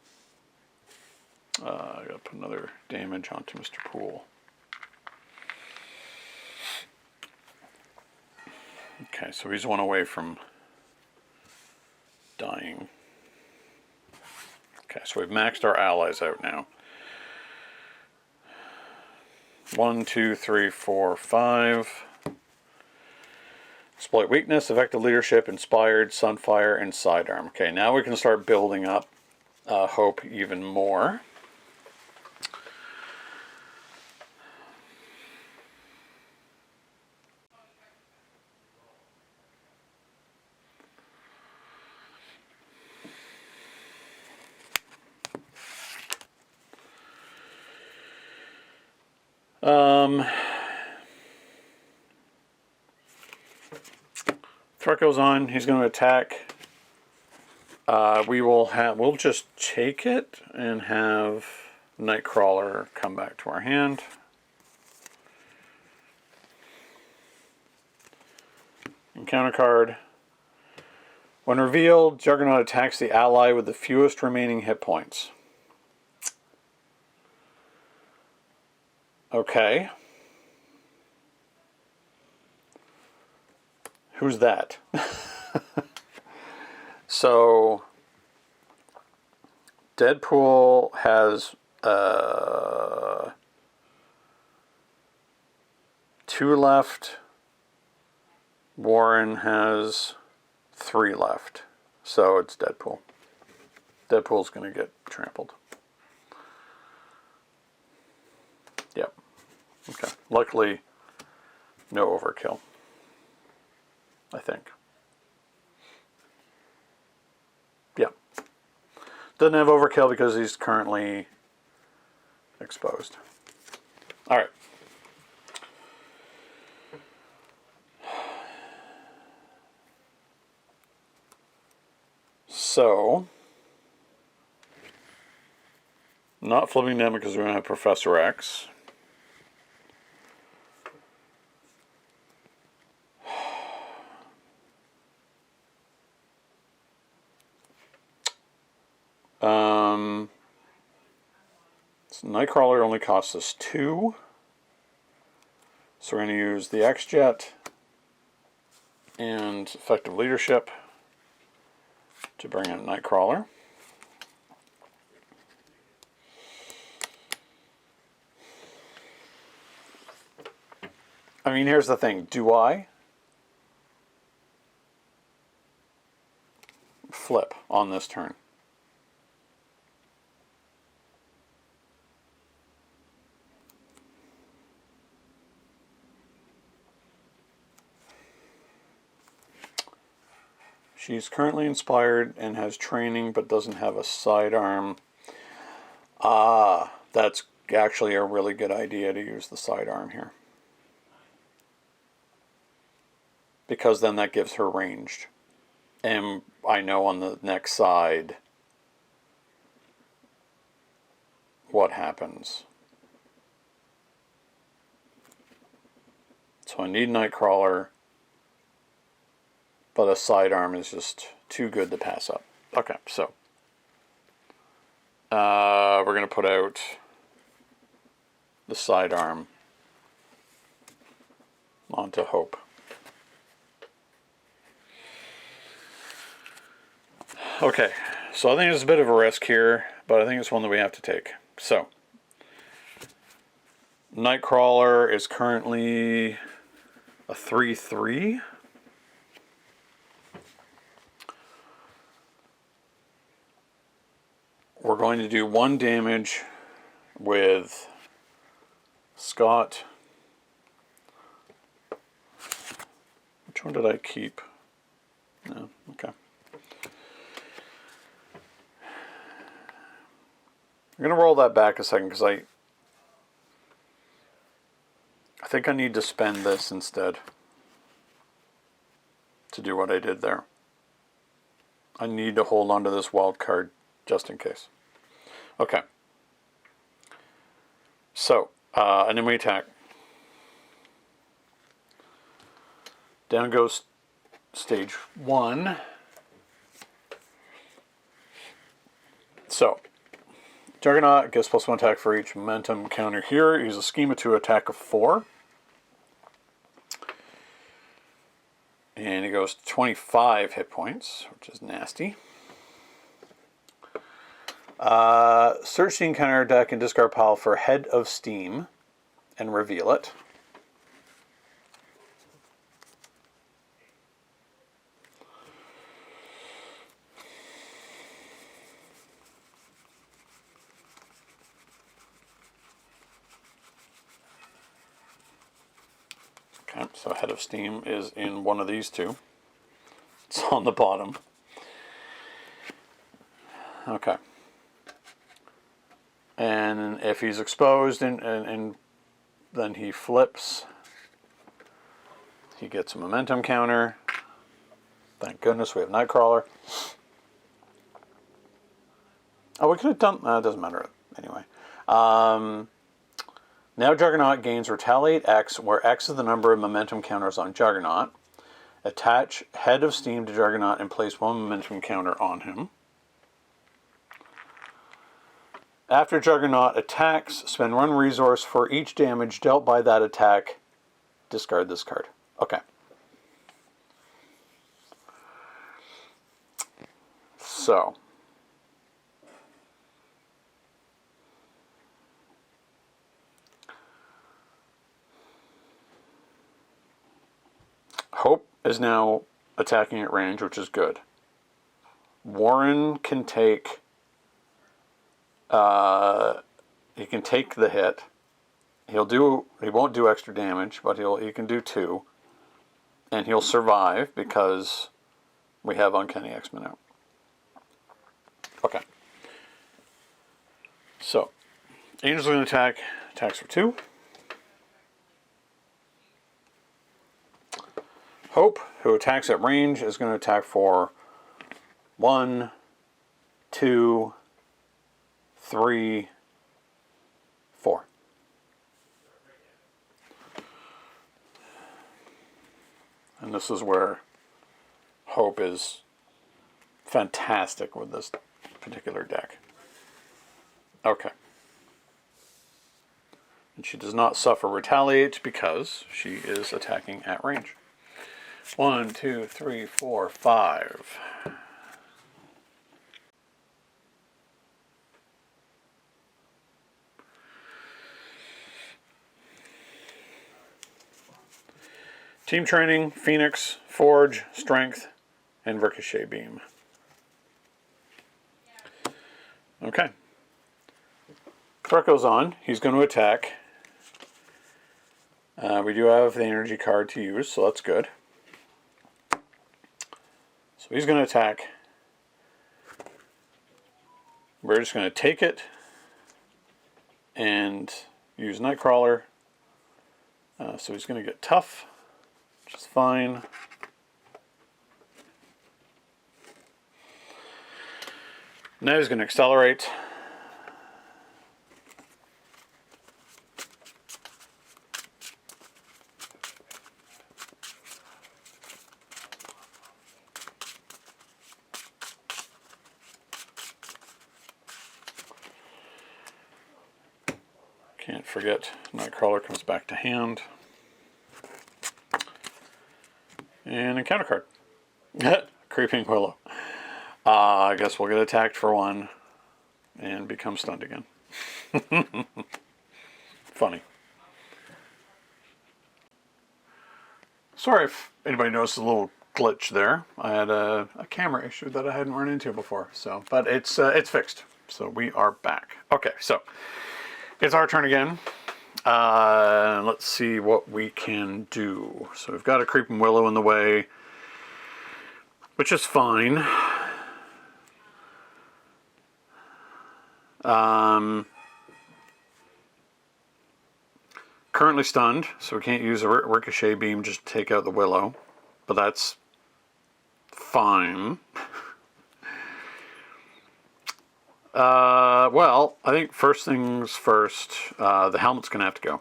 I gotta put another damage onto Mr. Poole. Okay, so he's 1 away from dying. Okay, so we've maxed our allies out now. 1, 2, 3, 4, 5. Exploit weakness, effective leadership, inspired, sunfire, and sidearm. Okay, now we can start building up Hope even more. Threat goes on. He's going to attack. We'll just take it and have Nightcrawler come back to our hand. Encounter card. When revealed, Juggernaut attacks the ally with the fewest remaining hit points. Okay. Who's that? So, Deadpool has 2 left. Warren has 3 left. So it's Deadpool. Deadpool's going to get trampled. Yep. Okay. Luckily, no overkill. I think. Yeah. Doesn't have overkill because he's currently exposed. Alright. So, not flipping them because we're going to have Professor X. So Nightcrawler only costs us 2. So we're going to use the X-Jet and Effective Leadership to bring in Nightcrawler. I mean, here's the thing. Do I flip on this turn? She's currently inspired and has training but doesn't have a sidearm. Ah, that's actually a really good idea to use the sidearm here. Because then that gives her ranged. And I know on the next side what happens. So I need Nightcrawler. But a sidearm is just too good to pass up. Okay, so we're going to put out the sidearm onto Hope. Okay, so I think it's a bit of a risk here, but I think it's one that we have to take. So, Nightcrawler is currently a 3/3. We're going to do 1 damage with Scott. Which one did I keep? No, okay. I'm going to roll that back a second because I think I need to spend this instead to do what I did there. I need to hold on to this wild card just in case. Okay. So, and then we attack. Down goes stage 1. So, Juggernaut gets +1 attack for each momentum counter here. He's a schema 2 attack of 4. And he goes to 25 hit points, which is nasty. Search the encounter deck and discard pile for Head of Steam and reveal it. Okay, so Head of Steam is in one of these two. It's on the bottom. Okay. And if he's exposed and then he flips. He gets a momentum counter. Thank goodness we have Nightcrawler. Oh, we could have done... it doesn't matter anyway. Now Juggernaut gains Retaliate X, where X is the number of momentum counters on Juggernaut. Attach Head of Steam to Juggernaut and place one momentum counter on him. After Juggernaut attacks, spend one resource for each damage dealt by that attack. Discard this card. Okay. So. Hope is now attacking at range, which is good. Warren can take... he can take the hit. He won't do extra damage, but he can do 2. And he'll survive because we have Uncanny X-Men out. Okay. So, Angel's going to attack. Attacks for 2. Hope, who attacks at range, is going to attack for 1, 2, 3, 4. And this is where Hope is fantastic with this particular deck. Okay. And she does not suffer Retaliate because she is attacking at range. 1, 2, 3, 4, 5. Team Training, Phoenix, Forge, Strength, and Ricochet Beam. Okay. Threat goes on. He's going to attack. We do have the energy card to use, so that's good. So he's going to attack. We're just going to take it and use Nightcrawler. So he's going to get tough, which is fine. Now he's going to accelerate. Can't forget, Nightcrawler comes back to hand. And encounter card. Creeping Willow. I guess we'll get attacked for 1 and become stunned again. Funny. Sorry if anybody noticed a little glitch there. I had a camera issue that I hadn't run into before. So, but it's fixed. So we are back. Okay, so it's our turn again. Let's see what we can do. So we've got a Creeping Willow in the way, which is fine. Currently stunned, so we can't use a Ricochet Beam just to take out the Willow, but that's fine. Well, I think first things first, the helmet's going to have to go.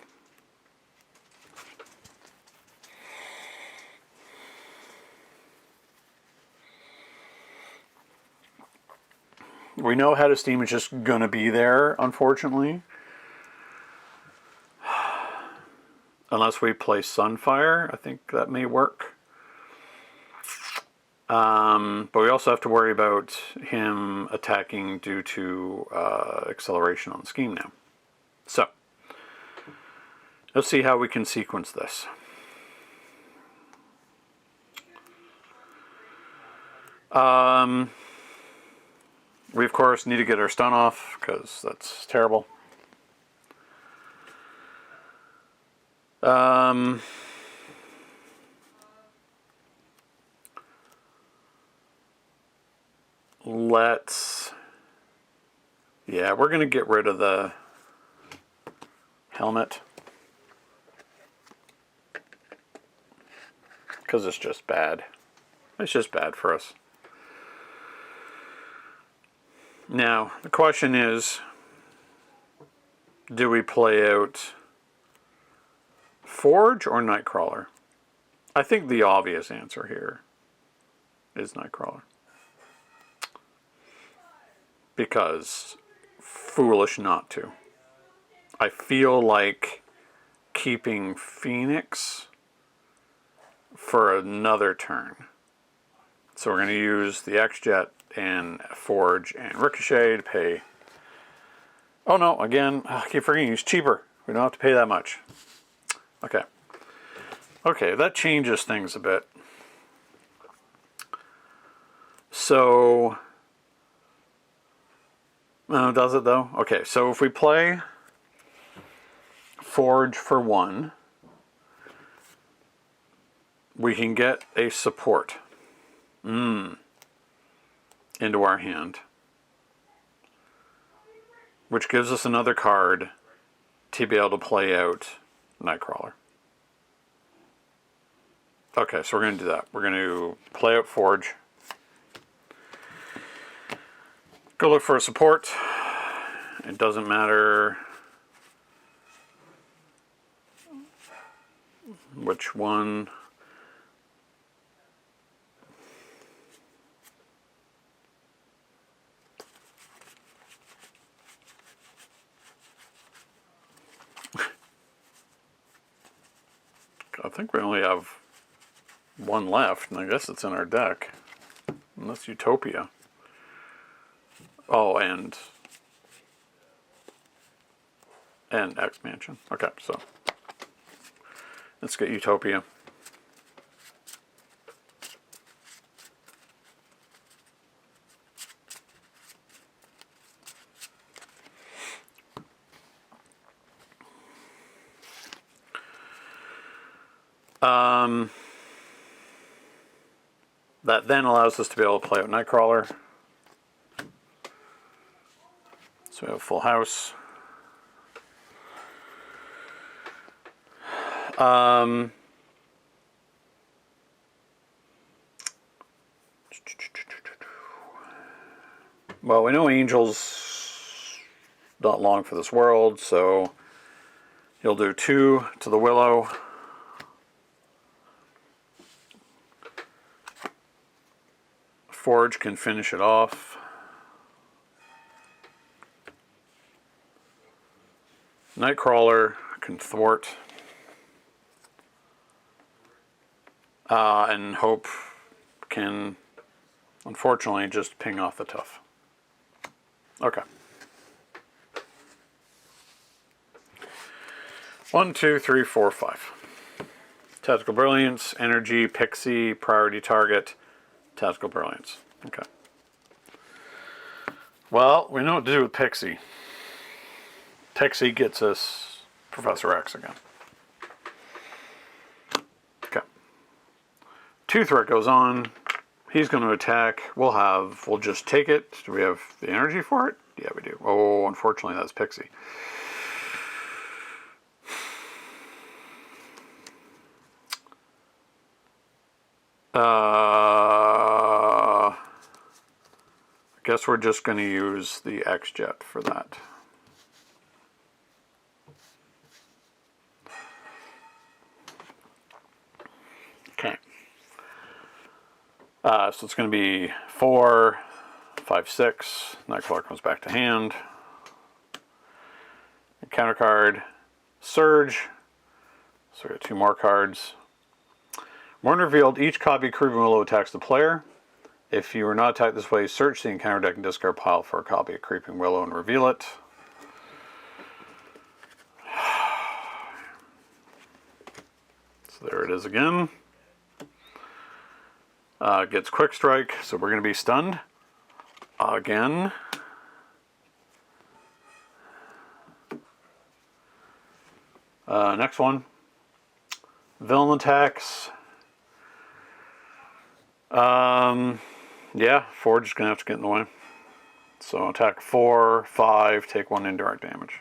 We know Head of Steam is just going to be there, unfortunately. Unless we play Sunfire, I think that may work. But we also have to worry about him attacking due to acceleration on the scheme now. So, let's see how we can sequence this. We, of course, need to get our stun off, because that's terrible. Yeah, we're going to get rid of the helmet. Because it's just bad. It's just bad for us. Now, the question is, do we play out Forge or Nightcrawler? I think the obvious answer here is Nightcrawler. Because foolish not to. I feel like keeping Phoenix for another turn. So we're going to use the X-Jet and Forge and Ricochet to pay. Oh no, again, I keep forgetting it's cheaper. We don't have to pay that much. Okay. Okay, that changes things a bit. So, does it though? Okay, so if we play Forge for 1, we can get a support into our hand, which gives us another card to be able to play out Nightcrawler. Okay, so we're going to do that. We're going to play out Forge. Go look for a support. It doesn't matter which one. I think we only have one left, and I guess it's in our deck. And that's Utopia. Oh, and X-Mansion. Okay, so let's get Utopia. That then allows us to be able to play out Nightcrawler. So we have full house. Well, we know Angel's not long for this world, so he'll do 2 to the Willow. Forge can finish it off. Nightcrawler can thwart. And Hope can, unfortunately, just ping off the Tough. Okay. 1, 2, 3, 4, 5. Tactical Brilliance, Energy, Pixie, Priority Target, Tactical Brilliance. Okay. Well, we know what to do with Pixie. Pixie gets us Professor X again. Okay. Toothrick goes on. He's going to attack. We'll just take it. Do we have the energy for it? Yeah, we do. Oh, unfortunately, that's Pixie. I guess we're just going to use the X-Jet for that. Okay. So it's going to be 4, 5, 6. Nightcrawler comes back to hand. Counter card, Surge. So we got 2 more cards. When revealed, each copy of Creeping Willow attacks the player. If you are not attacked this way, search the encounter deck and discard pile for a copy of Creeping Willow and reveal it. So there it is again. Gets Quick Strike, so we're going to be stunned again. Next one. Villain attacks. Yeah, Forge is going to have to get in the way. So attack 4, 5, take 1 indirect damage.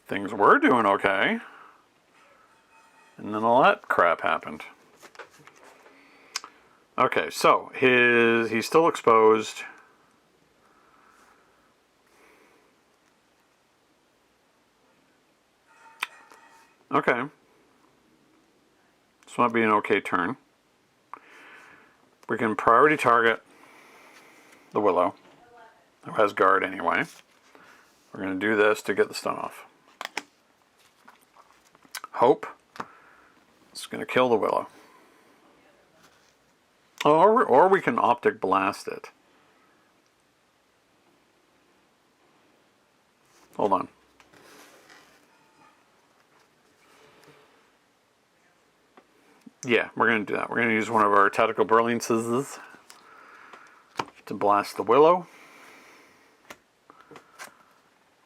things were doing okay. And then all that crap happened. Okay, so he's still exposed. Okay. This might be an okay turn. We can priority target the Willow, who has guard anyway. We're going to do this to get the stun off. Hope. It's going to kill the Willow. Or we can optic blast it. Hold on. Yeah, we're going to do that. We're going to use one of our tactical brilliances to blast the Willow.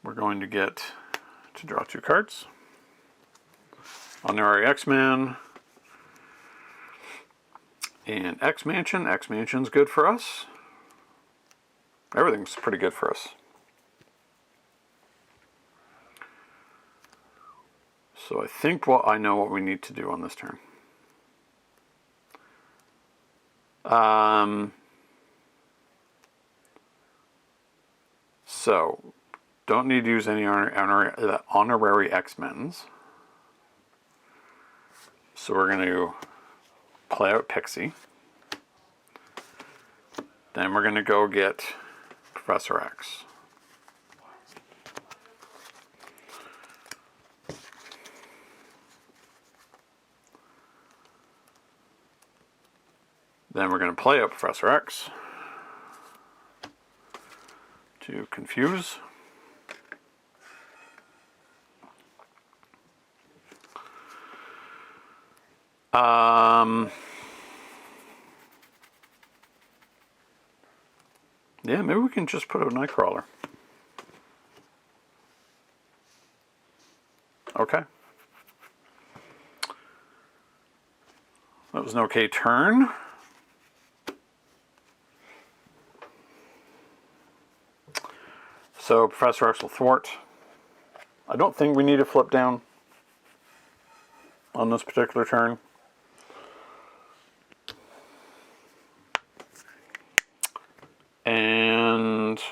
We're going to get to draw 2 cards. Honorary X-Man and X-Mansion. X-Mansion's good for us. Everything's pretty good for us. So I think I know what we need to do on this turn. So don't need to use any honorary X-Men's. So we're going to play out Pixie. Then we're going to go get Professor X. Then we're going to play out Professor X to confuse. Yeah, maybe we can just put out Nightcrawler. Okay. That was an okay turn. So Professor X will thwart. I don't think we need to flip down on this particular turn. And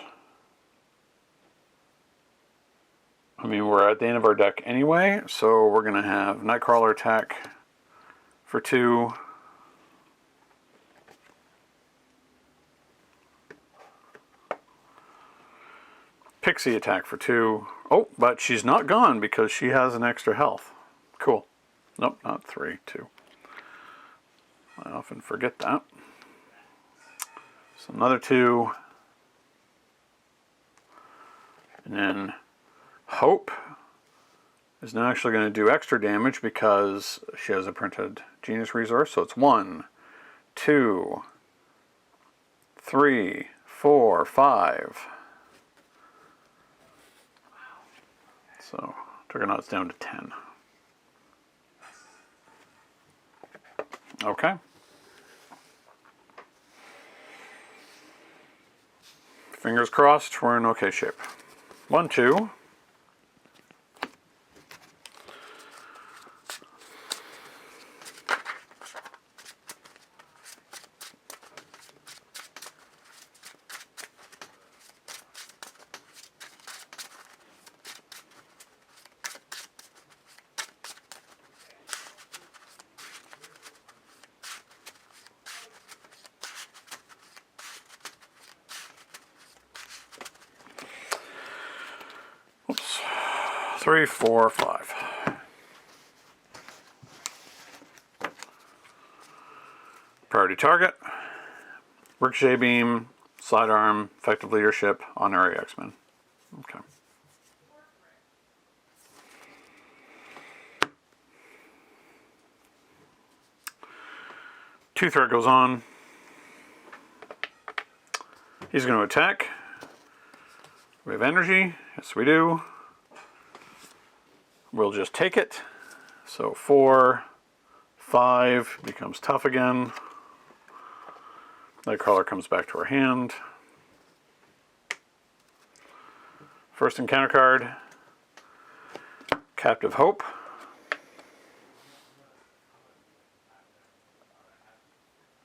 I mean, we're at the end of our deck anyway, so we're going to have Nightcrawler attack for 2. Pixie attack for 2. Oh, but she's not gone because she has an extra health. Cool. Nope, not 3, 2. I often forget that. So another 2. And then Hope is now actually going to do extra damage because she has a printed genius resource. So it's 1, 2, 3, 4, 5. So Juggernaut's down to 10. Okay. Fingers crossed, we're in okay shape. 1, 2. Oops. 3, 4, 5. Priority target. Ricochet beam, sidearm, effective leadership, honorary X-Men. Okay. Two threat goes on. He's going to attack. We have energy. Yes, we do. We'll just take it. So 4, 5 becomes tough again. Nightcrawler comes back to our hand. First encounter card. Captive Hope.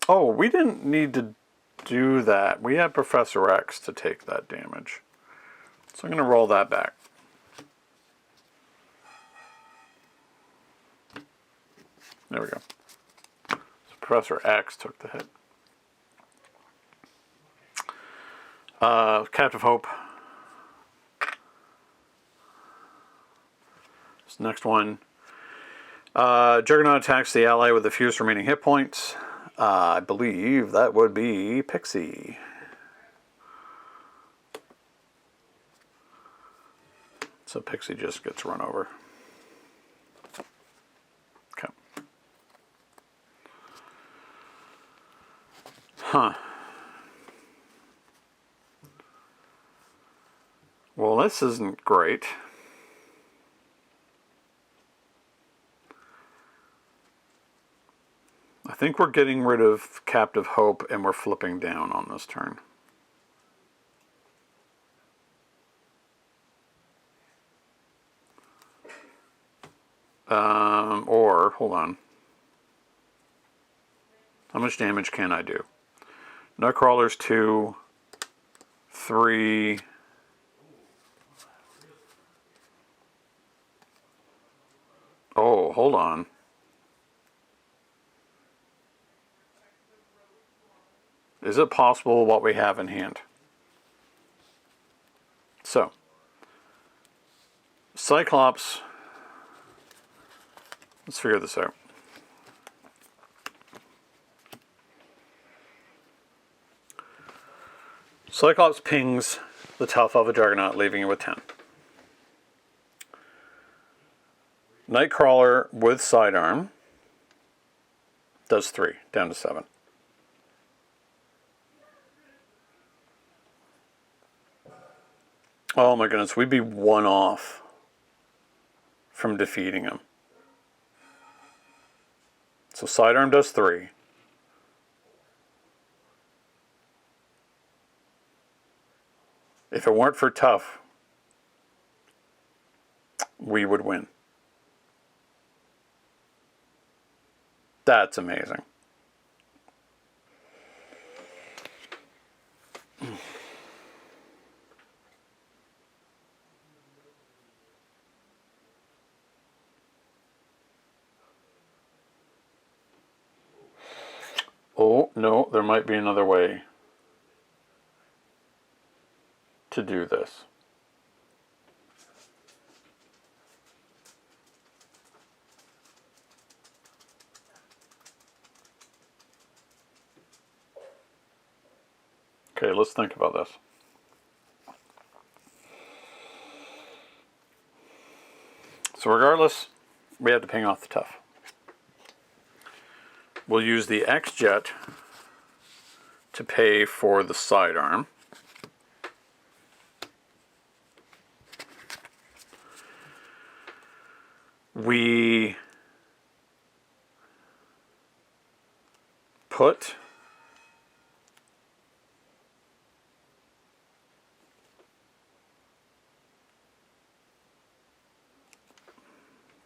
Oh, we didn't need to do that. We had Professor X to take that damage. So I'm going to roll that back. There we go. So Professor X took the hit. Captive Hope. This next one. Juggernaut attacks the ally with the fewest remaining hit points. I believe that would be Pixie. So Pixie just gets run over. Okay. Huh. Well, this isn't great. I think we're getting rid of Captive Hope and we're flipping down on this turn. Or, hold on. How much damage can I do? Nightcrawler's 2, 3. Oh, hold on. Is it possible what we have in hand? So, Cyclops. Let's figure this out. Cyclops pings the tough of a Juggernaut, leaving you with 10. Nightcrawler with sidearm does 3, down to 7. Oh my goodness, we'd be 1 off from defeating him. So sidearm does 3. If it weren't for tough, we would win. That's amazing. Oh, no, there might be another way to do this. Okay, let's think about this. So regardless, we have to ping off the tough. We'll use the X-Jet to pay for the sidearm. We put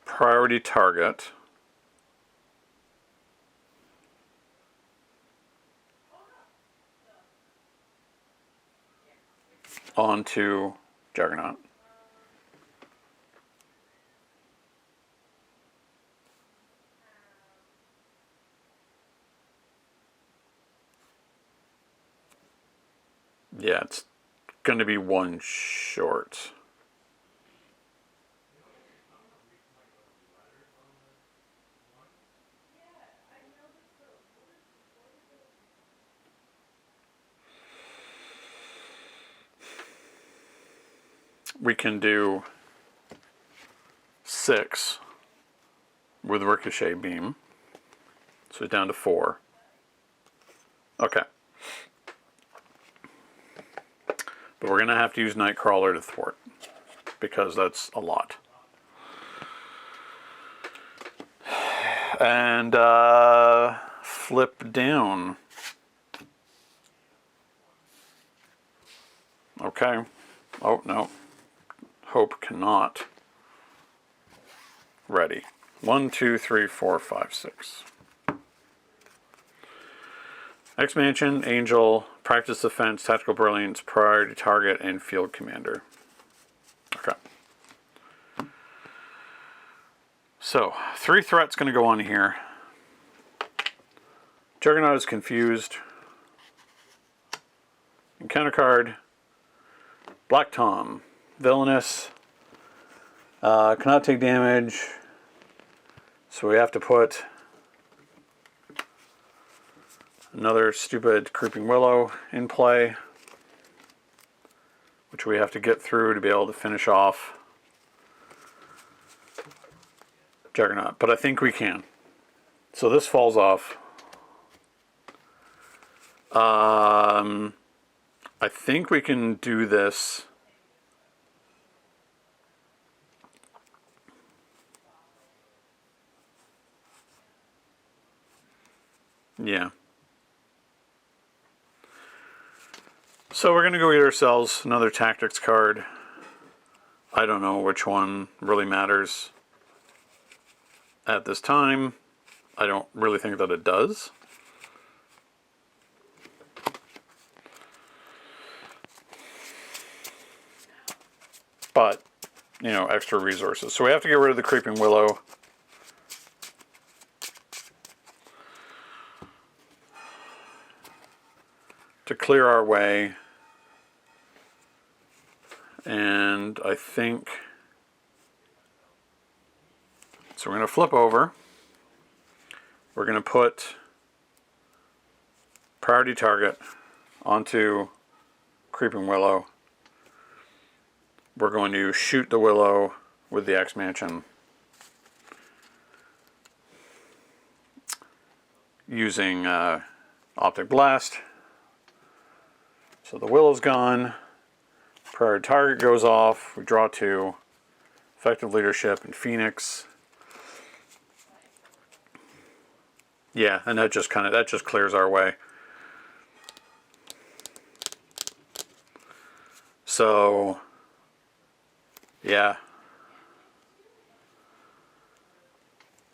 priority target onto Juggernaut. Yeah, it's going to be 1 short. We can do 6 with Ricochet Beam. So it's down to 4. Okay. But we're going to have to use Nightcrawler to thwart, because that's a lot. And flip down. Okay. Oh, no. Hope cannot. ready. 1, 2, 3, 4, 5, 6. X-Mansion, Angel, Practice Defense, Tactical Brilliance, Priority Target, and Field Commander. Okay. So, 3 threats going to go on here. Juggernaut is confused. Encounter card. Black Tom. Villainous. Cannot take damage. So we have to put another stupid Creeping Willow in play, which we have to get through to be able to finish off Juggernaut. But I think we can. So this falls off. I think we can do this. Yeah. So we're going to go get ourselves another tactics card. I don't know which one really matters at this time. I don't really think that it does. But, you know, extra resources. So we have to get rid of the Creeping Willow. To clear our way. And I think... So we're going to flip over. We're going to put Priority Target onto Creeping Willow. We're going to shoot the Willow with the X-Mansion using Optic Blast. So the Willow's gone. Priority Target goes off. We draw 2. Effective Leadership and Phoenix. Yeah, and that just clears our way. So yeah,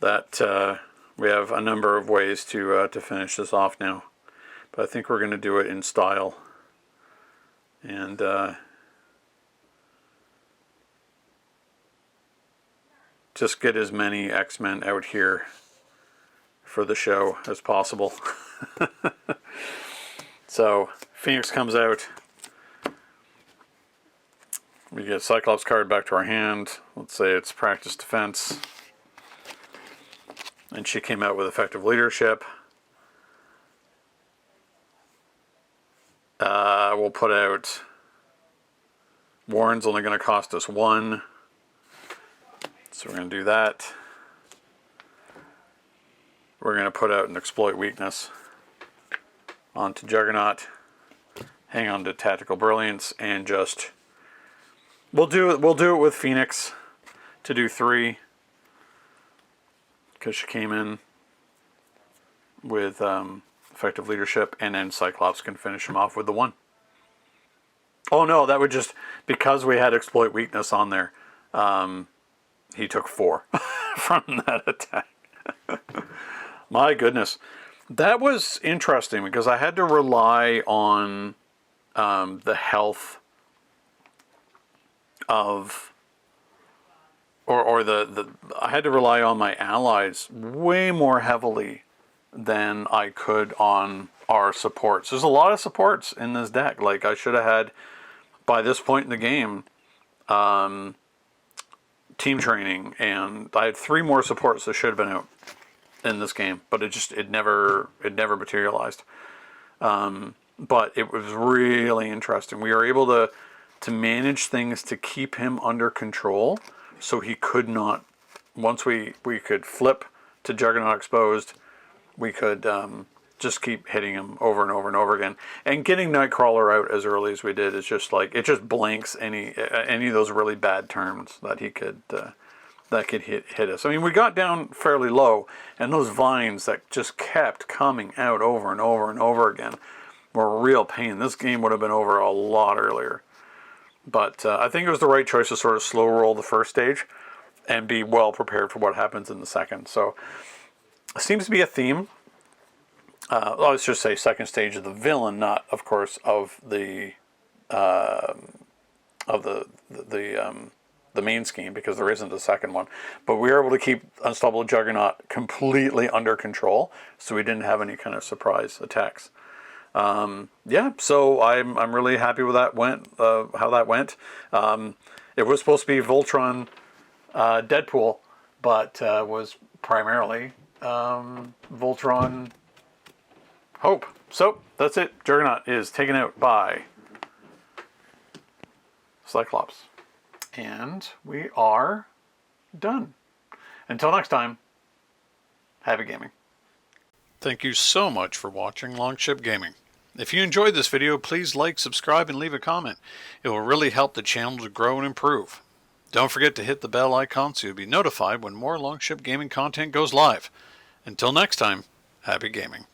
that we have a number of ways to finish this off now, but I think we're going to do it in style, and just get as many X-Men out here for the show as possible. So Phoenix comes out. We get Cyclops card back to our hand. Let's say it's Practice Defense. And she came out with Effective Leadership. We'll put out... Warren's only going to cost us 1. So we're going to do that. We're going to put out an Exploit Weakness onto Juggernaut. Hang on to Tactical Brilliance and just... We'll do it with Phoenix to do 3 because she came in with Effective Leadership, and then Cyclops can finish him off with the 1. Oh no, that would just, because we had Exploit Weakness on there, he took 4 from that attack. My goodness, that was interesting because I had to rely on the health of, or I had to rely on my allies way more heavily than I could on our supports. There's a lot of supports in this deck. Like, I should have had, by this point in the game, Team Training, and I had 3 more supports that should have been out in this game, but it never materialized. But it was really interesting. We were able to manage things to keep him under control, so he could not, once we could flip to Juggernaut exposed, we could just keep hitting him over and over and over again. And getting Nightcrawler out as early as we did is just like, it just blanks any of those really bad turns that he could hit us. I mean, we got down fairly low, and those vines that just kept coming out over and over and over again were a real pain. This game would have been over a lot earlier. But I think it was the right choice to sort of slow roll the first stage and be well prepared for what happens in the second. So it seems to be a theme. Let's just say second stage of the villain, not, of course, of the main scheme, because there isn't a second one. But we were able to keep Unstoppable Juggernaut completely under control, so we didn't have any kind of surprise attacks. Yeah, so I'm really happy with that how that went. It was supposed to be Voltron Deadpool, but was primarily Voltron Hope. So that's it. Juggernaut is taken out by Cyclops. And we are done. Until next time, happy gaming. Thank you so much for watching Longship Gaming. If you enjoyed this video, please like, subscribe, and leave a comment. It will really help the channel to grow and improve. Don't forget to hit the bell icon so you'll be notified when more Longship Gaming content goes live. Until next time, happy gaming.